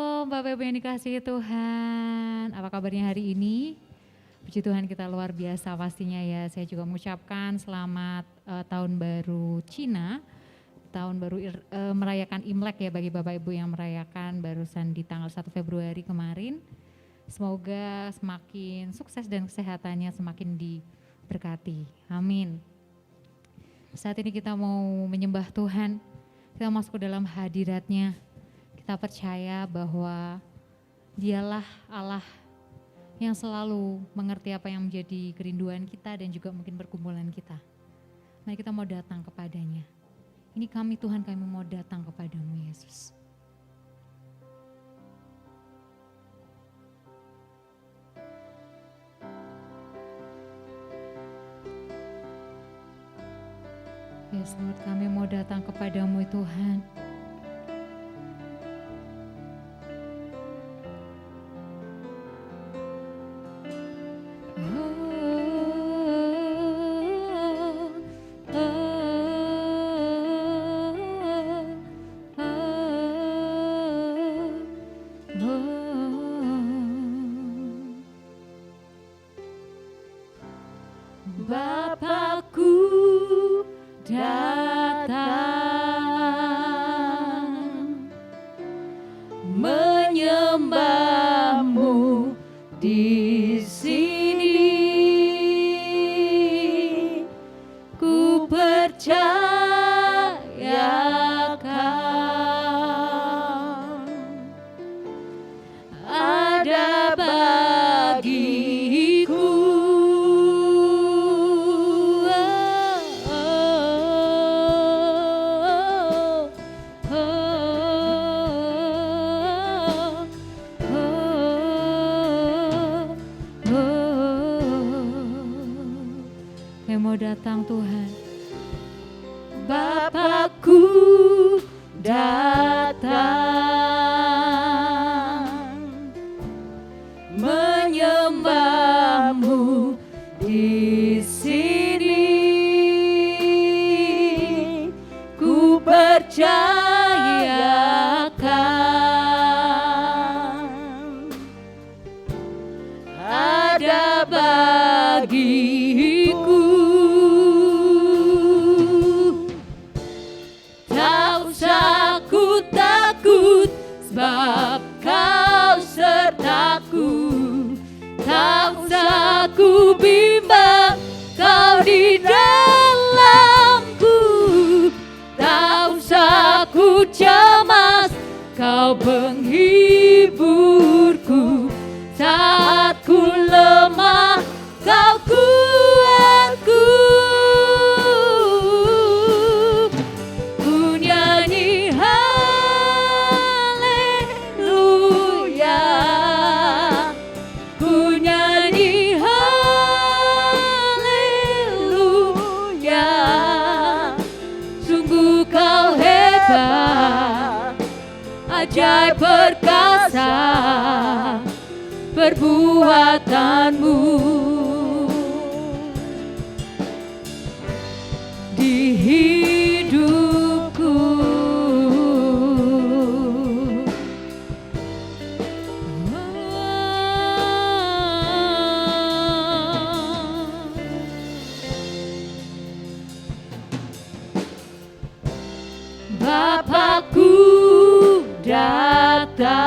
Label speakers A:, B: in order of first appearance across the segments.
A: Shalom Bapak Ibu yang dikasihi Tuhan. Apa kabarnya hari ini? Puji Tuhan kita luar biasa pastinya ya. Saya juga mengucapkan selamat tahun baru Cina. Tahun baru merayakan Imlek ya bagi Bapak Ibu yang merayakan barusan di tanggal 1 Februari kemarin. Semoga semakin sukses dan kesehatannya semakin diberkati. Amin. Saat ini kita mau menyembah Tuhan. Kita masuk ke dalam hadirat-Nya. Kita percaya bahwa Dialah Allah yang selalu mengerti apa yang menjadi kerinduan kita dan juga mungkin pergumulan kita. Mari kita mau datang kepadanya. Ini kami Tuhan, kami mau datang kepadamu Yesus. Yes Lord, kami mau datang kepadamu Tuhan.
B: Bapakku datang menyembahmu di sini, ku percayakan ada bagiku.
A: Datang Tuhan.
B: Bapakku datang menyembahmu di sini, ku percayakan ada bagiku. Sebab kau sertaku, tak usah ku bimbang, kau di dalamku, tak usah ku cemas, kau penghiburku, saat ku lemah, kau kuatku. Ajaib perkasa perbuatanmu di hidupku. Bapakku datang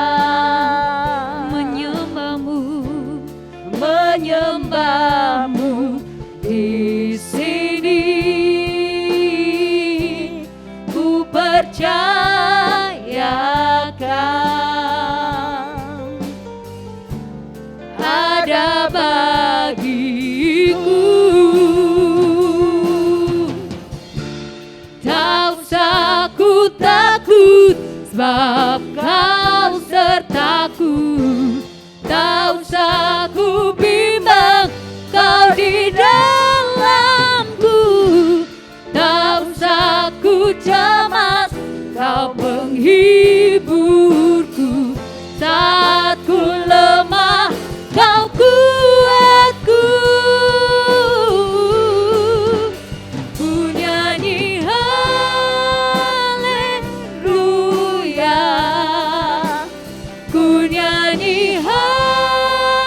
B: menyembahmu di sini, ku percayakan ada bagiku. Tak usah ku takut, sebab kau sertaku, tak usah ku bimbang, kau di dalamku, tak usah ku cemas, kau penghiburku, saat ku lemah, kau kuatku. Ku nyanyi haleluya, ku nyanyi haleluya.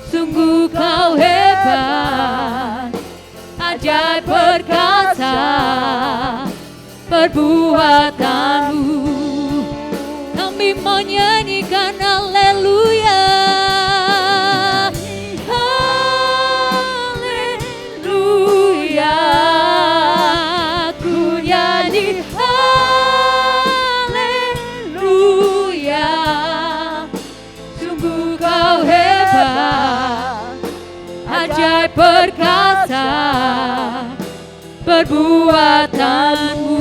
B: Sungguh kau hebat, ajaib perkasa perbuatanmu. Kami menyanyikan haleluya. Haleluya. Ku nyanyi haleluya. Sungguh kau hebat, ajaib perkasa perbuatanmu.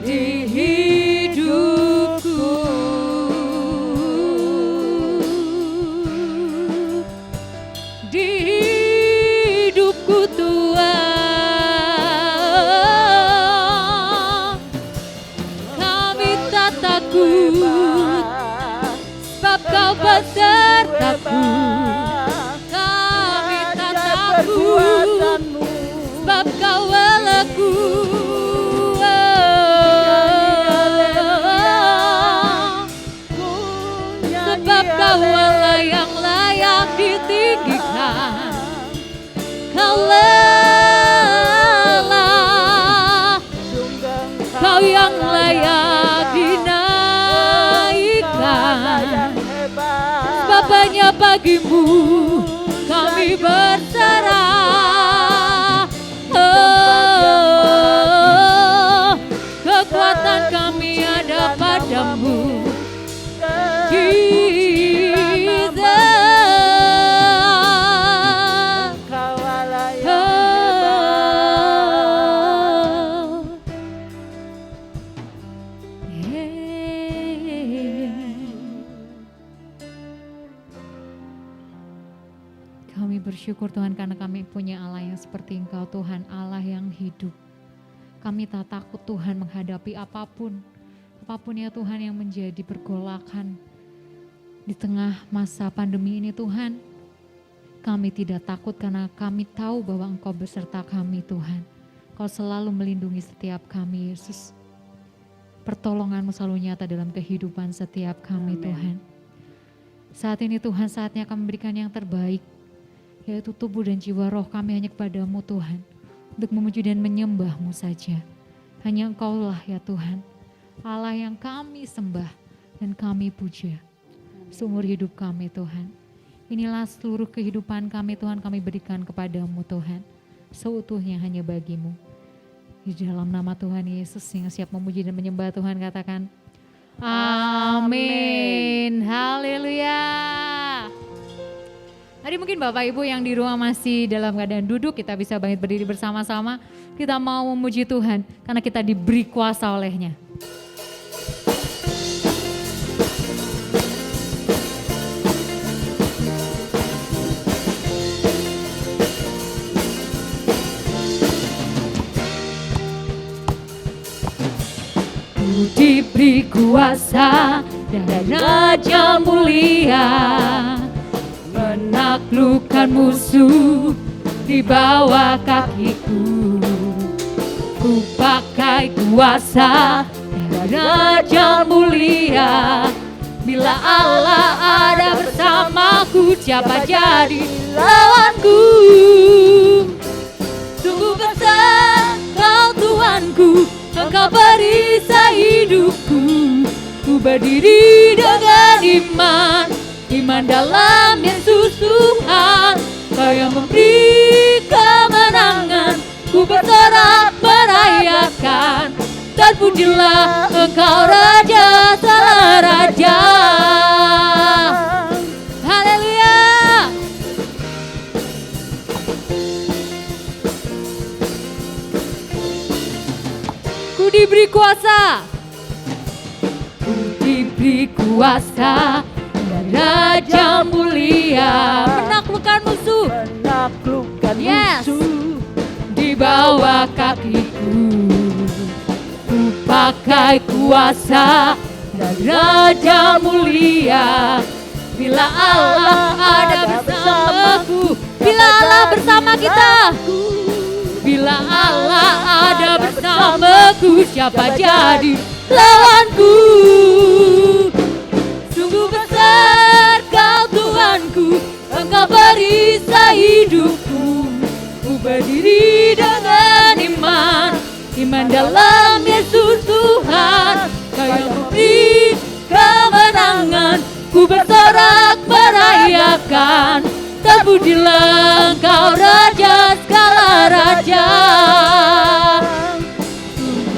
B: Di hidupku, di hidupku Tuhan, kami tak takut, sebab kau besertaku. Kami tak takut, sebab kau belaku. Sebab kau Allah yang layak ditinggikan, kau lelah, kau yang layak dinaikkan. Sebab hanya bagimu kami berserah. Oh, kekuatan kami ada padamu, kami bersyukur Tuhan karena kami punya Allah yang seperti Engkau Tuhan, Allah yang hidup. Kami tak takut Tuhan menghadapi apapun ya Tuhan yang menjadi pergolakan di tengah masa pandemi ini Tuhan. Kami tidak takut karena kami tahu bahwa Engkau beserta kami Tuhan. Kau selalu melindungi setiap kami Yesus. Pertolongan-Mu selalu nyata dalam kehidupan setiap kami Tuhan. Saat ini Tuhan saatnya kami memberikan yang terbaik, yaitu tubuh dan jiwa roh kami hanya kepada-Mu Tuhan, untuk memuji dan menyembah-Mu saja. Hanya Engkau-lah ya Tuhan, Allah yang kami sembah dan kami puja seumur hidup kami Tuhan. Inilah seluruh kehidupan kami Tuhan, kami berikan kepada-Mu Tuhan, seutuhnya hanya bagi-Mu. Di dalam nama Tuhan Yesus yang siap memuji dan menyembah Tuhan, katakan amin. Haleluya. Tadi mungkin Bapak Ibu yang di rumah masih dalam keadaan duduk, kita bisa bangkit berdiri bersama-sama. Kita mau memuji Tuhan karena kita diberi kuasa oleh-Nya. Ku diberi kuasa dan Raja mulia, menaklukkan musuh di bawah kakiku. Ku pakai kuasa dan Raja mulia. Bila Allah ada bersamaku, siapa jadi lawanku? Sungguh besar Kau Tuanku, Engkau perisai hidupku. Ku berdiri dengan iman dalam Yesus Tuhan. Kau yang memberi kemenangan, ku bersorak merayakan. Dan pujilah Engkau Raja segala raja. Haleluya. Ku diberi kuasa, ku diberi kuasa dan Raja mulia, menaklukkan musuh, musuh di bawah kakiku. Ku pakai kuasa dan Raja mulia. Bila Allah ada bersamaku, bila Allah bersama kita, bila Allah ada bersama
A: aku, siapa jadi lawanku? Sungguh besar Kau Tuhanku, Engkau perisai hidupku. Ku berdiri dengan iman, iman dalam Yesus Tuhan. Kau yang memberi kemenangan, ku bersorak merayakan. Terpujilah Engkau Raja segala raja.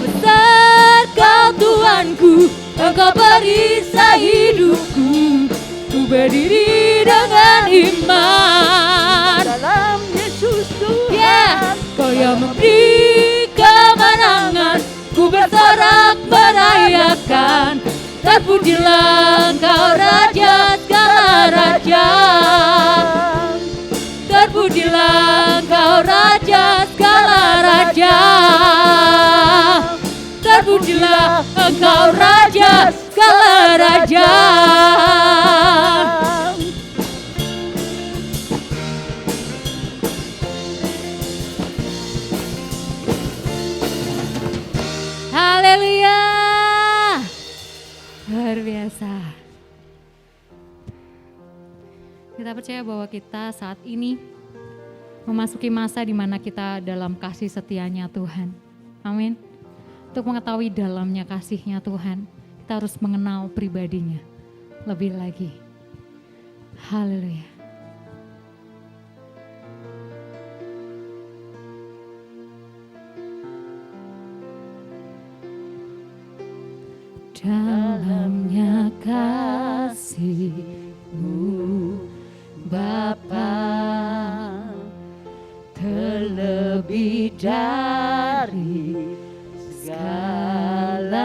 A: Besar Kau Tuhanku, Engkau perisai hidupku. Ku berdiri dengan iman
C: dalam Yesus Tuhan.
A: Kau yang memberi kemenangan, ku bersorak merayakan. Terpujilah Engkau Raja segala raja. Terpujilah Engkau Raja segala raja. Terpujilah Engkau Raja segala raja. Haleluya. Luar biasa. Kita percaya bahwa kita saat ini memasuki masa di mana kita dalam kasih setianya Tuhan. Amin. Untuk mengetahui dalamnya kasihnya Tuhan, kita harus mengenal pribadinya lebih lagi. Haleluya. Dalamnya kasih-Mu Bapa, terlebih dari segalanya,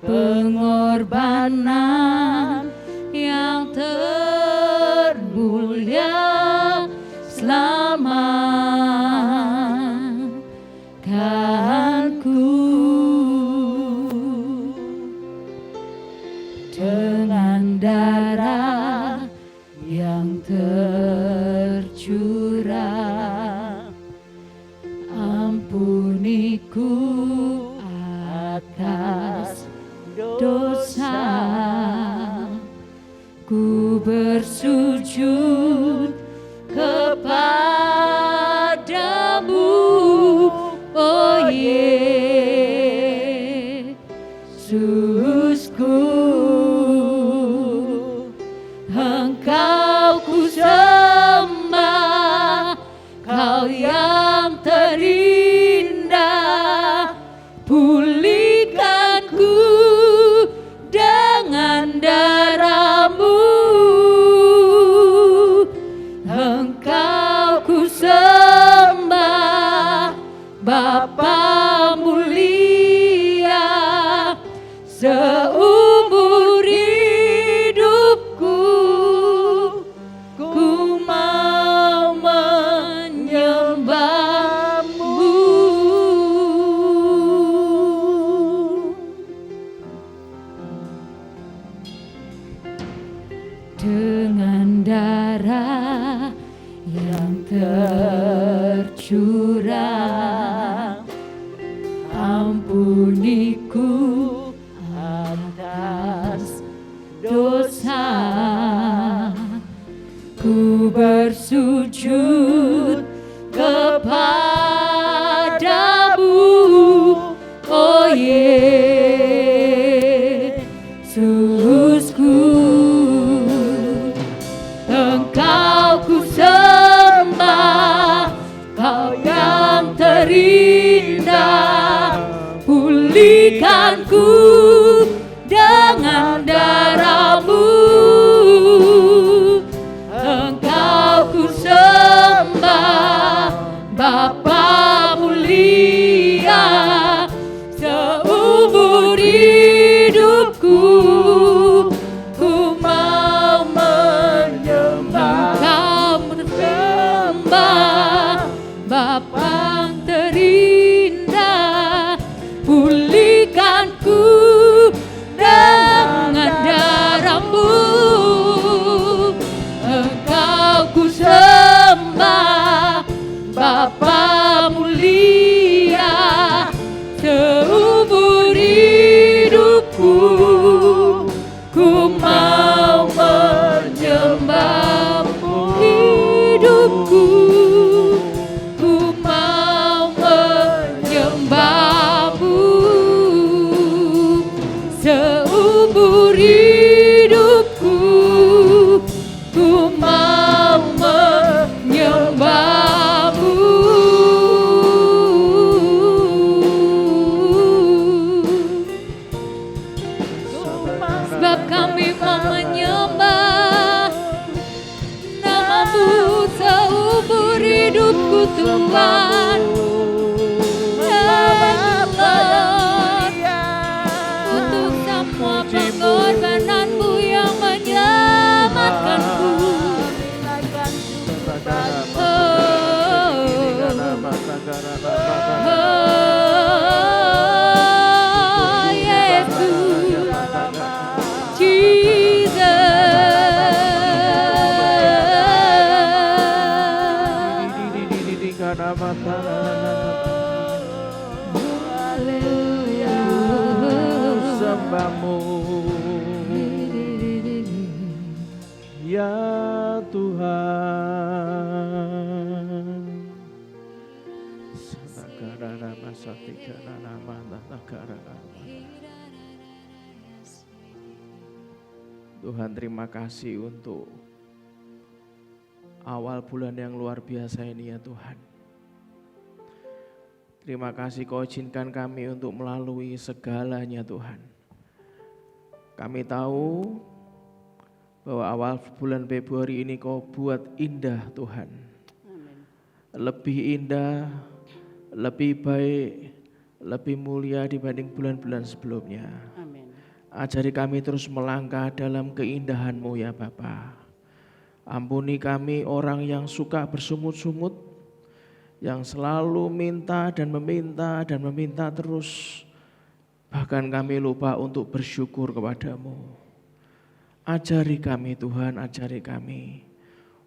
A: pengorbanan yang termulia selamatkanku. Dengan darah yang tercurah, ampuniku atas dosa. Ku bersujud kepadamu, oh Yesusku. Engkau ku sembah, Kau yang terindah. Pulihkanku dengan darah-Mu. Engkau ku sembah, Bapa mulia. Seumur hidupku ku mau menyembah-Mu. Dengan darah yang tercurah, ampuniku atas dosa. Ku bersujud kepadamu, oh Yesusku. Engkau ku sembah, Kau yang terindah. Pulihkanku dengan darah-Mu. Engkau ku sembah, Bapa mulia. Seumur hidupku ku mau menyembah. Kau sembah, Bapa terindah. Pulihkanku dengan darah-Mu. Engkau ku sembah, Bapa mulia.
C: Oh, Yesus,
D: Sembahmu ya Tuhan. Tuhan, terima kasih untuk awal bulan yang luar biasa ini ya Tuhan. Terima kasih Kau izinkan kami untuk melalui segalanya Tuhan. Kami tahu bahwa awal bulan Februari ini Kau buat indah Tuhan. Lebih indah, lebih baik, lebih mulia dibanding bulan-bulan sebelumnya. Ajari kami terus melangkah dalam keindahan-Mu ya Bapa. Ampuni kami orang yang suka bersungut-sungut, yang selalu minta dan meminta terus. Bahkan kami lupa untuk bersyukur kepadamu. Ajari kami Tuhan, ajari kami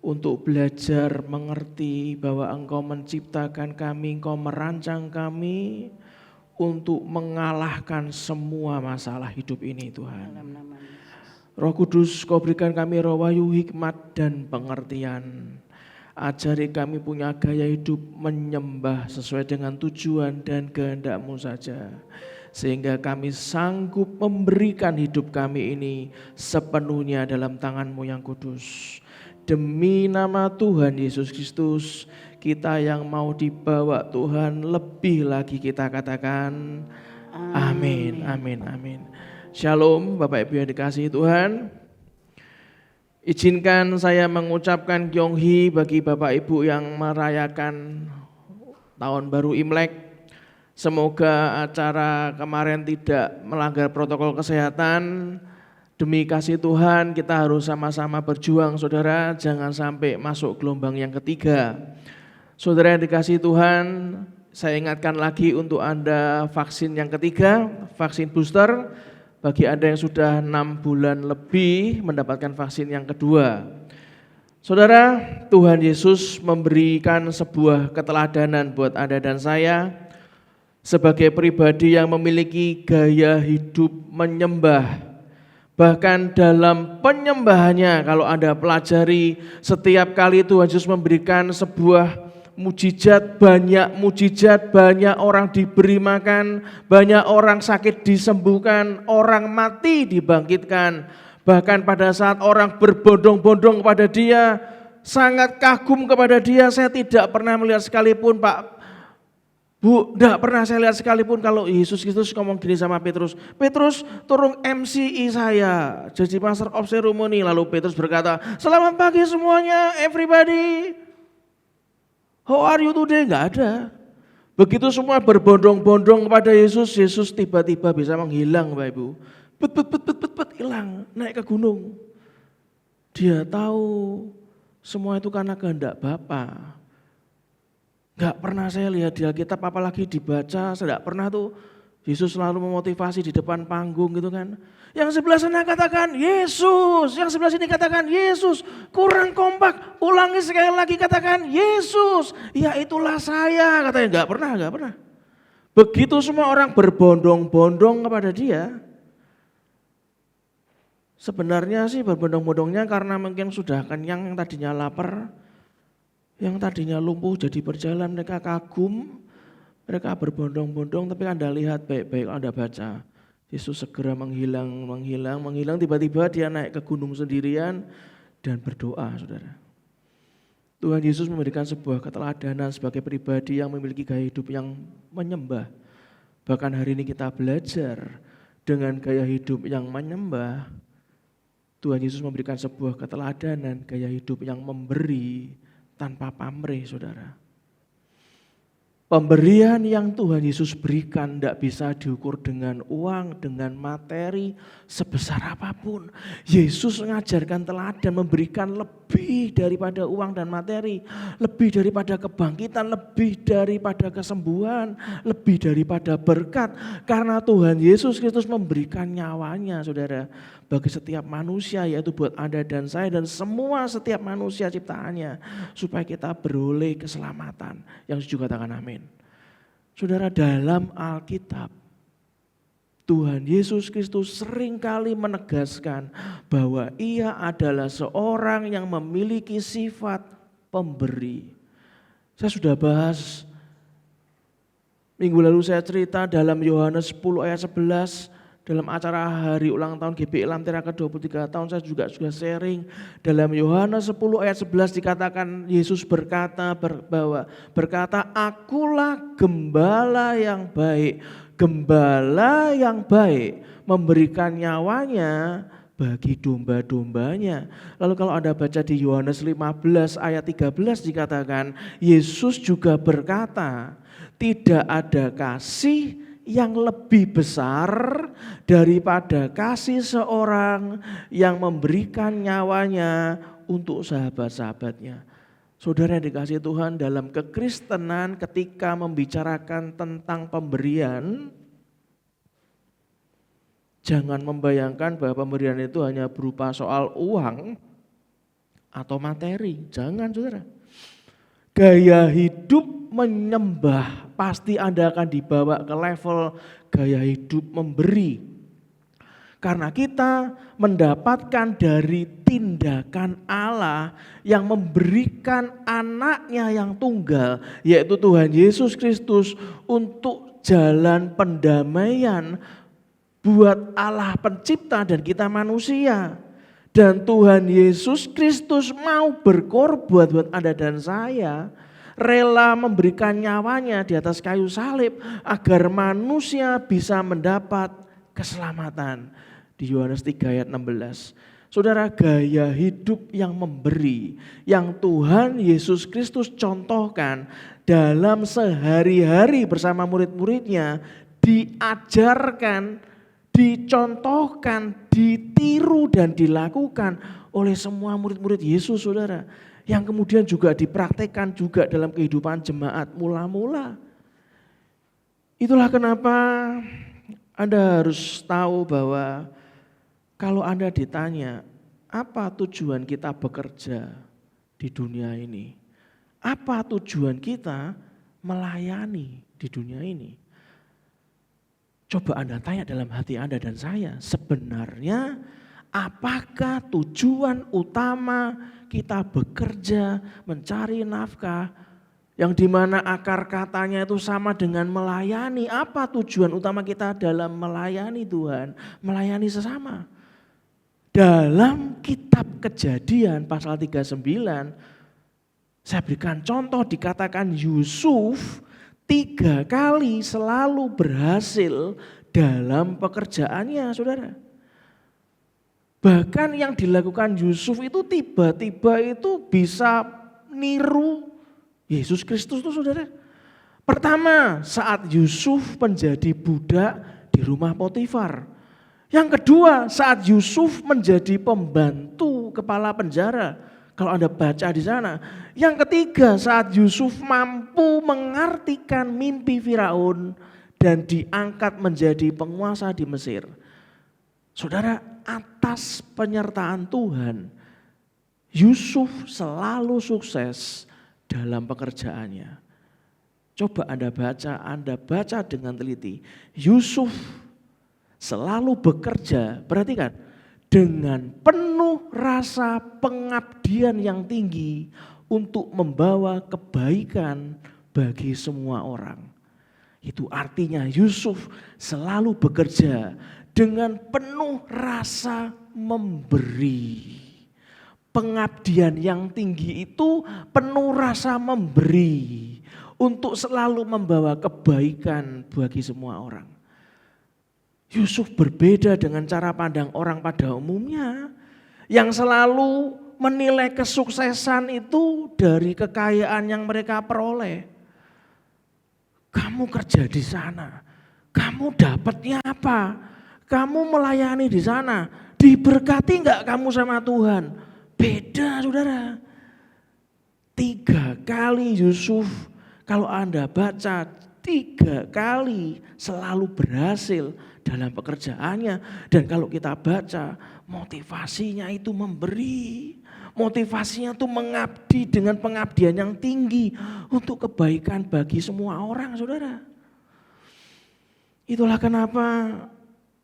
D: untuk belajar mengerti bahwa Engkau menciptakan kami, Engkau merancang kami untuk mengalahkan semua masalah hidup ini Tuhan. Roh Kudus, Kau berikan kami roh wahyu, hikmat dan pengertian. Ajari kami punya gaya hidup menyembah sesuai dengan tujuan dan kehendak-Mu saja. Sehingga kami sanggup memberikan hidup kami ini sepenuhnya dalam tangan-Mu yang kudus. Demi nama Tuhan Yesus Kristus, kita yang mau dibawa Tuhan lebih lagi kita katakan amin, amin, amin. Shalom Bapak Ibu yang dikasihi Tuhan. Izinkan saya mengucapkan Kyonghi bagi Bapak Ibu yang merayakan tahun baru Imlek. Semoga acara kemarin tidak melanggar protokol kesehatan. Demi kasih Tuhan kita harus sama-sama berjuang saudara, jangan sampai masuk gelombang yang ketiga. Saudara yang dikasihi Tuhan, saya ingatkan lagi untuk Anda vaksin yang ketiga, vaksin booster. Bagi Anda yang sudah 6 bulan lebih mendapatkan vaksin yang kedua. Saudara, Tuhan Yesus memberikan sebuah keteladanan buat Anda dan saya sebagai pribadi yang memiliki gaya hidup menyembah. Bahkan dalam penyembahannya kalau Anda pelajari setiap kali Tuhan Yesus memberikan sebuah mujizat, banyak orang diberi makan, banyak orang sakit disembuhkan, orang mati dibangkitkan. Bahkan pada saat orang berbondong-bondong kepada Dia, sangat kagum kepada Dia, saya tidak pernah melihat sekalipun Bu, tidak pernah saya lihat sekalipun kalau Yesus Kristus ngomong gini sama Petrus, Petrus turun MCI saya, jadi Master of Ceremony. Lalu Petrus berkata, selamat pagi semuanya, everybody. How are you today? Enggak ada. Begitu semua berbondong-bondong kepada Yesus, Yesus tiba-tiba bisa menghilang Bapak Ibu. Hilang, naik ke gunung. Dia tahu semua itu karena kehendak Bapa. Enggak pernah saya lihat di Alkitab, apalagi dibaca, saya enggak pernah tuh Yesus selalu memotivasi di depan panggung gitu kan. Yang sebelah sana katakan Yesus, yang sebelah sini katakan Yesus, kurang kompak, ulangi sekali lagi katakan Yesus, ya itulah saya, katanya enggak pernah. Begitu semua orang berbondong-bondong kepada Dia, sebenarnya sih berbondong-bondongnya karena mungkin sudah kenyang, yang tadinya lapar, yang tadinya lumpuh jadi berjalan, mereka kagum, mereka berbondong-bondong, tapi Anda lihat baik-baik, Anda baca. Yesus segera menghilang, tiba-tiba Dia naik ke gunung sendirian dan berdoa, saudara. Tuhan Yesus memberikan sebuah keteladanan sebagai pribadi yang memiliki gaya hidup yang menyembah. Bahkan hari ini kita belajar dengan gaya hidup yang menyembah. Tuhan Yesus memberikan sebuah keteladanan gaya hidup yang memberi tanpa pamrih, saudara. Pemberian yang Tuhan Yesus berikan tidak bisa diukur dengan uang, dengan materi, sebesar apapun. Yesus mengajarkan teladan memberikan lebih lebih daripada uang dan materi, lebih daripada kebangkitan, lebih daripada kesembuhan, lebih daripada berkat. Karena Tuhan Yesus Kristus memberikan nyawanya, saudara, bagi setiap manusia, yaitu buat Anda dan saya dan semua setiap manusia ciptaannya, supaya kita beroleh keselamatan. Yang juga katakan amin. Saudara, dalam Alkitab, Tuhan Yesus Kristus seringkali menegaskan bahwa Ia adalah seorang yang memiliki sifat pemberi. Saya sudah bahas, minggu lalu saya cerita dalam Yohanes 10 ayat 11, dalam acara hari ulang tahun GBI Lamtera ke-23 tahun saya juga sharing. Dalam Yohanes 10 ayat 11 dikatakan Yesus berkata, akulah gembala yang baik. Gembala yang baik memberikan nyawanya bagi domba-dombanya. Lalu kalau Anda baca di Yohanes 15 ayat 13 dikatakan, Yesus juga berkata, tidak ada kasih yang lebih besar daripada kasih seorang yang memberikan nyawanya untuk sahabat-sahabatnya. Saudara yang dikasihi Tuhan, dalam kekristenan ketika membicarakan tentang pemberian, jangan membayangkan bahwa pemberian itu hanya berupa soal uang atau materi. Jangan, saudara. Gaya hidup menyembah, pasti Anda akan dibawa ke level gaya hidup memberi. Karena kita mendapatkan dari tindakan Allah yang memberikan anaknya yang tunggal, yaitu Tuhan Yesus Kristus, untuk jalan pendamaian buat Allah pencipta dan kita manusia. Dan Tuhan Yesus Kristus mau berkorban buat Anda dan saya, rela memberikan nyawanya di atas kayu salib agar manusia bisa mendapat keselamatan. Di Yohanes 3 ayat 16. Saudara, gaya hidup yang memberi, yang Tuhan Yesus Kristus contohkan dalam sehari-hari bersama murid-muridnya, diajarkan, dicontohkan, ditiru dan dilakukan oleh semua murid-murid Yesus, saudara. Yang kemudian juga dipraktekkan juga dalam kehidupan jemaat mula-mula. Itulah kenapa Anda harus tahu bahwa kalau Anda ditanya, apa tujuan kita bekerja di dunia ini? Apa tujuan kita melayani di dunia ini? Coba Anda tanya dalam hati Anda dan saya, sebenarnya apakah tujuan utama kita bekerja mencari nafkah, yang dimana akar katanya itu sama dengan melayani? Apa tujuan utama kita dalam melayani Tuhan, melayani sesama? Dalam kitab Kejadian pasal 39, saya berikan contoh, dikatakan Yusuf 3 kali selalu berhasil dalam pekerjaannya, saudara. Bahkan yang dilakukan Yusuf itu tiba-tiba itu bisa niru Yesus Kristus itu, saudara. Pertama, saat Yusuf menjadi budak di rumah Potifar. Yang kedua, saat Yusuf menjadi pembantu kepala penjara. Kalau Anda baca di sana. Yang ketiga, saat Yusuf mampu mengartikan mimpi Firaun dan diangkat menjadi penguasa di Mesir. Saudara, atas penyertaan Tuhan, Yusuf selalu sukses dalam pekerjaannya. Coba Anda baca dengan teliti. Yusuf selalu bekerja, perhatikan, dengan penuh rasa pengabdian yang tinggi untuk membawa kebaikan bagi semua orang. Itu artinya Yusuf selalu bekerja dengan penuh rasa memberi. Pengabdian yang tinggi itu penuh rasa memberi untuk selalu membawa kebaikan bagi semua orang. Yusuf berbeda dengan cara pandang orang pada umumnya yang selalu menilai kesuksesan itu dari kekayaan yang mereka peroleh. Kamu kerja di sana, kamu dapatnya apa? Kamu melayani di sana, diberkati enggak kamu sama Tuhan? Beda saudara. 3 kali Yusuf, kalau Anda baca 3 kali selalu berhasil dalam pekerjaannya. Dan kalau kita baca motivasinya itu memberi. Motivasinya itu mengabdi dengan pengabdian yang tinggi untuk kebaikan bagi semua orang saudara. Itulah kenapa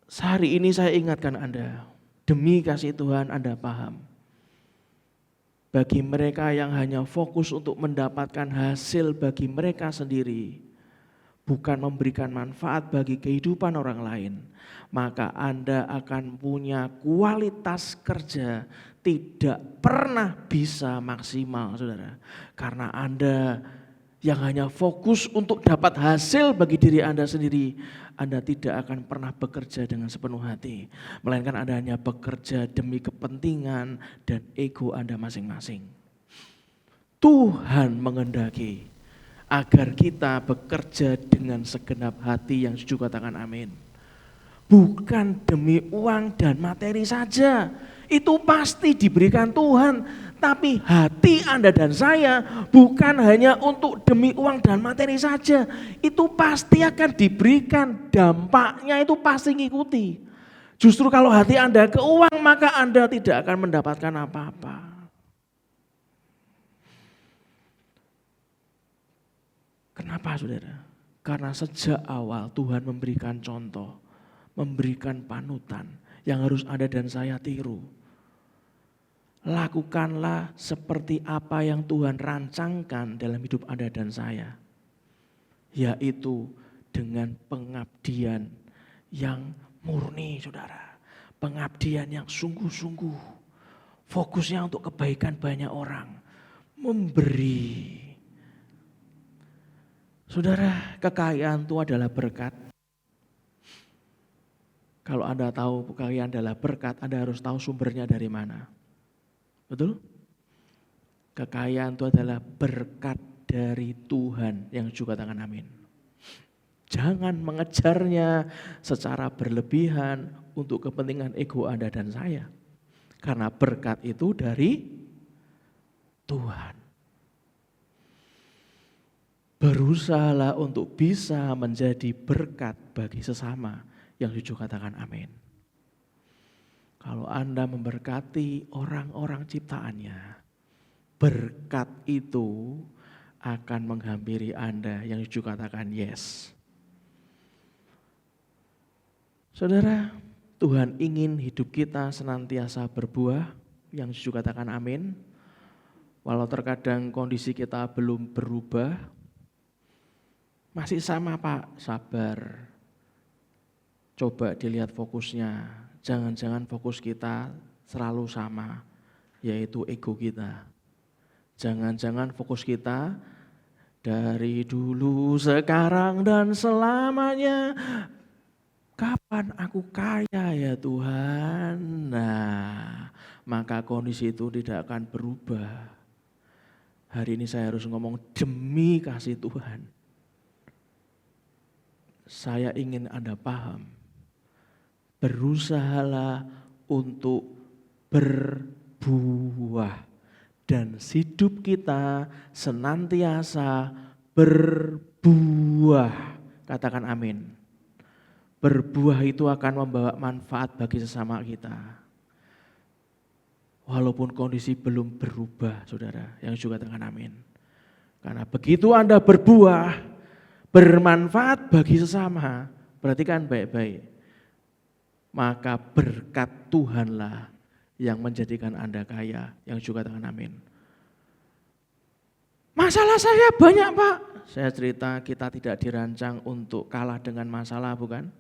D: hari ini saya ingatkan Anda, demi kasih Tuhan Anda paham. Bagi mereka yang hanya fokus untuk mendapatkan hasil bagi mereka sendiri, bukan memberikan manfaat bagi kehidupan orang lain, maka Anda akan punya kualitas kerja tidak pernah bisa maksimal saudara. Karena Anda yang hanya fokus untuk dapat hasil bagi diri Anda sendiri, Anda tidak akan pernah bekerja dengan sepenuh hati. Melainkan Anda hanya bekerja demi kepentingan dan ego Anda masing-masing. Tuhan mengendaki agar kita bekerja dengan segenap hati, yang setuju katakan amin. Bukan demi uang dan materi saja, itu pasti diberikan Tuhan. Tapi hati Anda dan saya bukan hanya untuk demi uang dan materi saja. Itu pasti akan diberikan, dampaknya itu pasti ngikuti. Justru kalau hati Anda ke uang, maka Anda tidak akan mendapatkan apa-apa. Kenapa saudara? Karena sejak awal Tuhan memberikan contoh, memberikan panutan yang harus Anda dan saya tiru. Lakukanlah seperti apa yang Tuhan rancangkan dalam hidup Anda dan saya. Yaitu dengan pengabdian yang murni saudara. Pengabdian yang sungguh-sungguh. Fokusnya untuk kebaikan banyak orang. Memberi. Saudara, kekayaan itu adalah berkat. Kalau Anda tahu kekayaan adalah berkat, Anda harus tahu sumbernya dari mana. Betul? Kekayaan itu adalah berkat dari Tuhan, yang juga katakan amin. Jangan mengejarnya secara berlebihan untuk kepentingan ego Anda dan saya. Karena berkat itu dari Tuhan. Berusahalah untuk bisa menjadi berkat bagi sesama, yang jujur katakan amin. Kalau Anda memberkati orang-orang ciptaannya, berkat itu akan menghampiri Anda, yang jujur katakan yes. Saudara, Tuhan ingin hidup kita senantiasa berbuah, yang jujur katakan amin. Walau terkadang kondisi kita belum berubah, masih sama Pak, sabar. Coba dilihat fokusnya. Jangan-jangan fokus kita selalu sama, yaitu ego kita. Jangan-jangan fokus kita dari dulu, sekarang, dan selamanya. Kapan aku kaya ya Tuhan? Nah, maka kondisi itu tidak akan berubah. Hari ini saya harus ngomong demi kasih Tuhan. Saya ingin Anda paham. Berusahalah untuk berbuah dan hidup kita senantiasa berbuah. Katakan amin. Berbuah itu akan membawa manfaat bagi sesama kita. Walaupun kondisi belum berubah, saudara, yang juga katakan amin. Karena begitu Anda berbuah, bermanfaat bagi sesama, perhatikan baik-baik. Maka berkat Tuhanlah yang menjadikan Anda kaya, yang juga katakan amin. Masalah saya banyak Pak. Saya cerita kita tidak dirancang untuk kalah dengan masalah, bukan?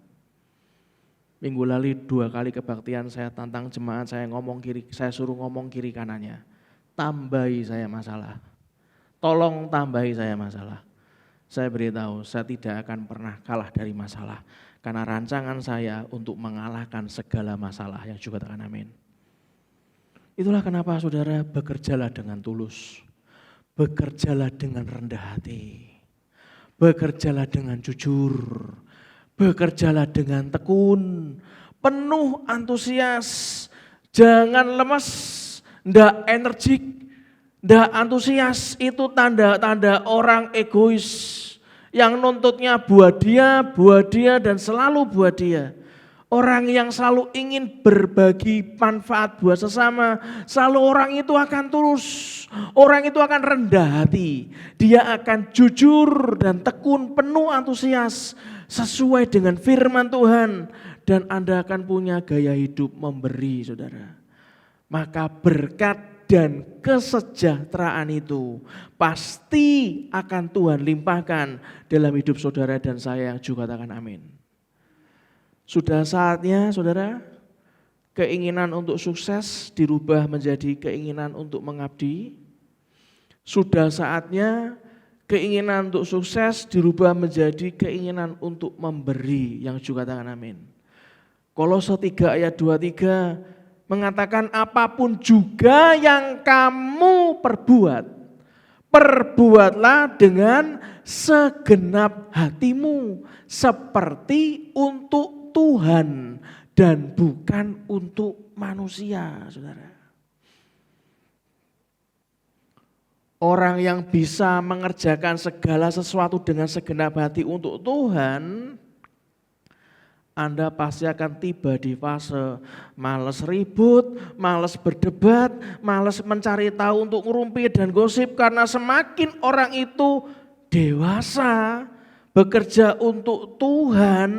D: Minggu lalu 2 kali kebaktian saya tantang jemaat, saya suruh ngomong kiri kanannya. Tambahi saya masalah. Tolong tambahi saya masalah. Saya beritahu, saya tidak akan pernah kalah dari masalah. Karena rancangan saya untuk mengalahkan segala masalah, yang juga katakan amin. Itulah kenapa saudara bekerjalah dengan tulus. Bekerjalah dengan rendah hati. Bekerjalah dengan jujur. Bekerjalah dengan tekun. Penuh antusias. Jangan lemes. ndak energik, ndak antusias, itu tanda-tanda orang egois yang nuntutnya buat dia dan selalu buat dia. Orang yang selalu ingin berbagi manfaat buat sesama, selalu orang itu akan tulus, orang itu akan rendah hati, dia akan jujur dan tekun, penuh antusias sesuai dengan firman Tuhan, dan Anda akan punya gaya hidup memberi, saudara. Maka berkat dan kesejahteraan itu pasti akan Tuhan limpahkan dalam hidup saudara dan saya yang juga katakan amin. Sudah saatnya saudara, keinginan untuk sukses dirubah menjadi keinginan untuk mengabdi. Sudah saatnya keinginan untuk sukses dirubah menjadi keinginan untuk memberi, yang juga katakan amin. Kolose 3 ayat 23 mengatakan apapun juga yang kamu perbuat, perbuatlah dengan segenap hatimu seperti untuk Tuhan dan bukan untuk manusia, saudara. Orang yang bisa mengerjakan segala sesuatu dengan segenap hati untuk Tuhan, Anda pasti akan tiba di fase malas ribut, malas berdebat, malas mencari tahu untuk ngerumpi dan gosip, karena semakin orang itu dewasa, bekerja untuk Tuhan,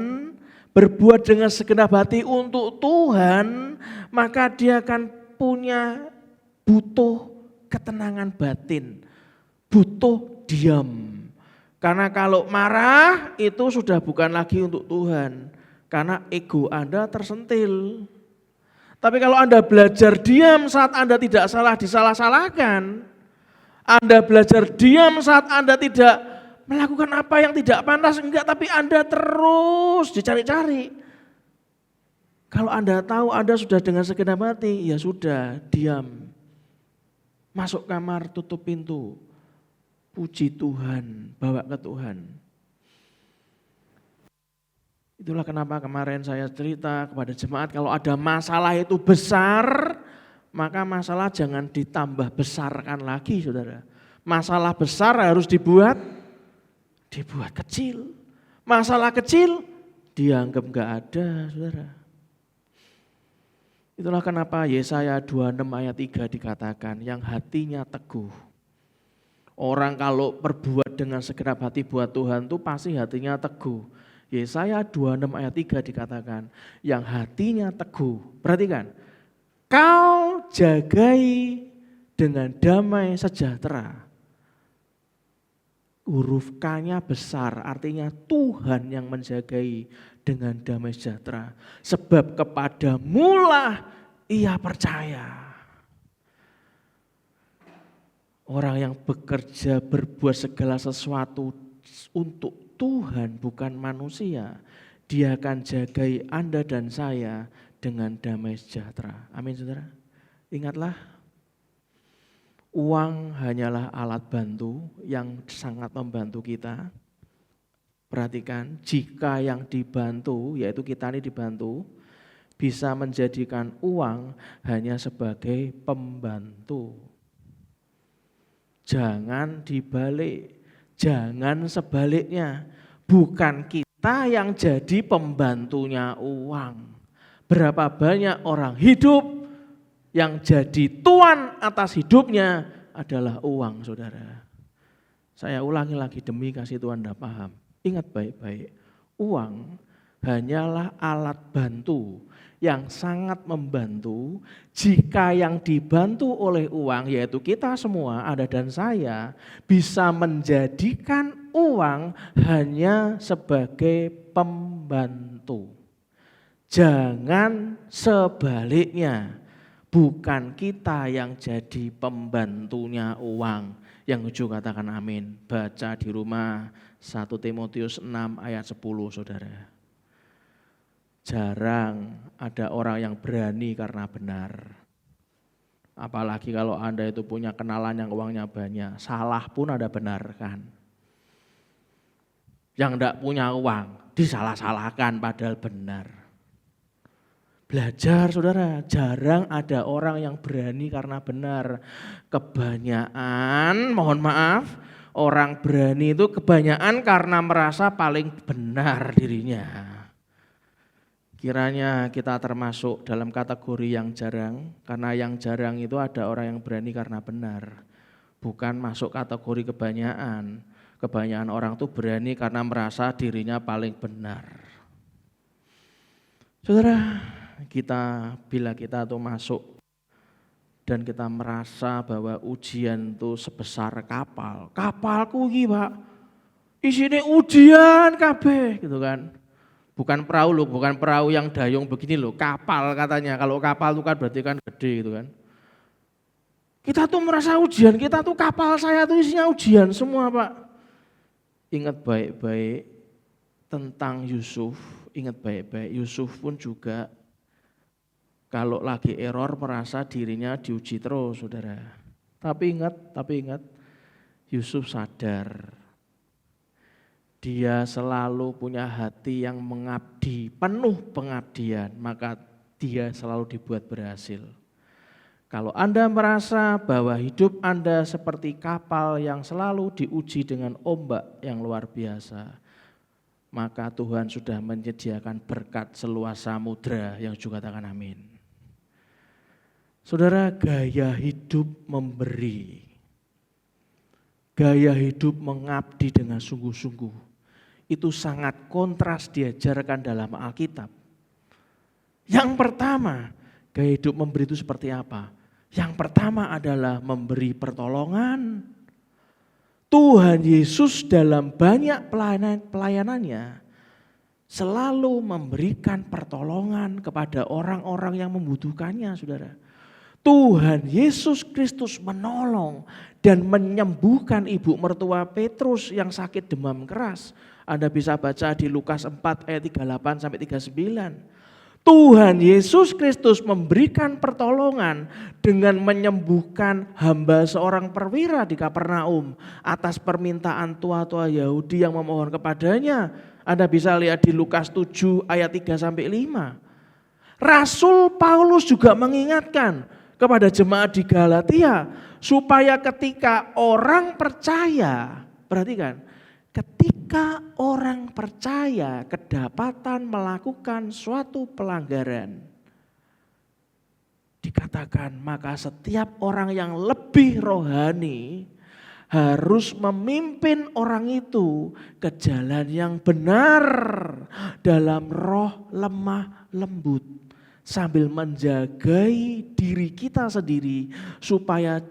D: berbuat dengan segenap hati untuk Tuhan, maka dia akan butuh ketenangan batin, butuh diam. Karena kalau marah itu sudah bukan lagi untuk Tuhan, karena ego Anda tersentil. Tapi kalau Anda belajar diam saat Anda tidak salah disalah-salahkan, Anda belajar diam saat Anda tidak melakukan apa yang tidak pantas, enggak, tapi Anda terus dicari-cari. Kalau Anda tahu Anda sudah dengan segenap hati, ya sudah, diam. Masuk kamar, tutup pintu. Puji Tuhan, bawa ke Tuhan. Itulah kenapa kemarin saya cerita kepada jemaat, kalau ada masalah itu besar, maka masalah jangan ditambah besarkan lagi, saudara. Masalah besar harus dibuat kecil. Masalah kecil dianggap enggak ada, saudara. Itulah kenapa Yesaya 26 ayat 3 dikatakan yang hatinya teguh. Orang kalau berbuat dengan segenap hati buat Tuhan itu pasti hatinya teguh. Yesaya 26 ayat 3 dikatakan yang hatinya teguh. Perhatikan, kau jagai dengan damai sejahtera. Huruf K-nya besar, artinya Tuhan yang menjagai dengan damai sejahtera. Sebab kepadamulah ia percaya. Orang yang bekerja berbuat segala sesuatu untuk Tuhan bukan manusia, dia akan jagai Anda dan saya dengan damai sejahtera. Amin, saudara. Ingatlah, uang hanyalah alat bantu yang sangat membantu kita. Perhatikan, jika yang dibantu, yaitu kita ini dibantu, bisa menjadikan uang hanya sebagai pembantu. Jangan dibalik, jangan sebaliknya. Bukan kita yang jadi pembantunya uang. Berapa banyak orang hidup yang jadi tuan atas hidupnya adalah uang, saudara. Saya ulangi lagi demi kasih Tuhan Anda paham. Ingat baik-baik, uang hanyalah alat bantu yang sangat membantu jika yang dibantu oleh uang, yaitu kita semua, Anda dan saya, bisa menjadikan uang hanya sebagai pembantu. Jangan sebaliknya. Bukan kita yang jadi pembantunya uang. Yang juga katakan amin. Baca di rumah 1 Timotius 6 ayat 10, saudara. Jarang ada orang yang berani karena benar. Apalagi kalau Anda itu punya kenalan yang uangnya banyak. Salah pun ada benar kan. Yang enggak punya uang disalah-salahkan padahal benar. Belajar saudara, jarang ada orang yang berani karena benar. Kebanyakan, mohon maaf, orang berani itu kebanyakan karena merasa paling benar dirinya. Kiranya kita termasuk dalam kategori yang jarang, karena yang jarang itu ada orang yang berani karena benar. Bukan masuk kategori kebanyakan. Kebanyakan orang tuh berani karena merasa dirinya paling benar. Saudara, bila kita tuh masuk dan kita merasa bahwa ujian tuh sebesar kapal. Kapalku iki, Pak, isine ujian kabeh gitu kan. Bukan perahu loh, bukan perahu yang dayung begini loh, kapal katanya. Kalau kapal itu kan berarti kan gede gitu kan. Kita tuh merasa ujian, kita tuh kapal saya tuh isinya ujian semua, Pak. Ingat baik-baik tentang Yusuf, ingat baik-baik Yusuf pun juga kalau lagi error merasa dirinya diuji terus, saudara. Tapi ingat, Yusuf sadar. Dia selalu punya hati yang mengabdi, penuh pengabdian, maka dia selalu dibuat berhasil. Kalau Anda merasa bahwa hidup Anda seperti kapal yang selalu diuji dengan ombak yang luar biasa, maka Tuhan sudah menyediakan berkat seluas samudra yang juga katakan amin. Saudara, gaya hidup memberi, gaya hidup mengabdi dengan sungguh-sungguh, itu sangat kontras diajarkan dalam Alkitab. Yang pertama, gaya hidup memberi itu seperti apa? Yang pertama adalah memberi pertolongan. Tuhan Yesus dalam banyak pelayanannya selalu memberikan pertolongan kepada orang-orang yang membutuhkannya, saudara. Tuhan Yesus Kristus menolong dan menyembuhkan ibu mertua Petrus yang sakit demam keras. Anda bisa baca di Lukas 4 ayat 38 sampai 39. Tuhan Yesus Kristus memberikan pertolongan dengan menyembuhkan hamba seorang perwira di Kapernaum atas permintaan tua-tua Yahudi yang memohon kepadanya. Anda bisa lihat di Lukas 7 ayat 3 sampai 5. Rasul Paulus juga mengingatkan kepada jemaat di Galatia supaya ketika orang percaya, perhatikan, ketika orang percaya kedapatan melakukan suatu pelanggaran, dikatakan maka setiap orang yang lebih rohani harus memimpin orang itu ke jalan yang benar dalam roh lemah lembut, sambil menjagai diri kita sendiri supaya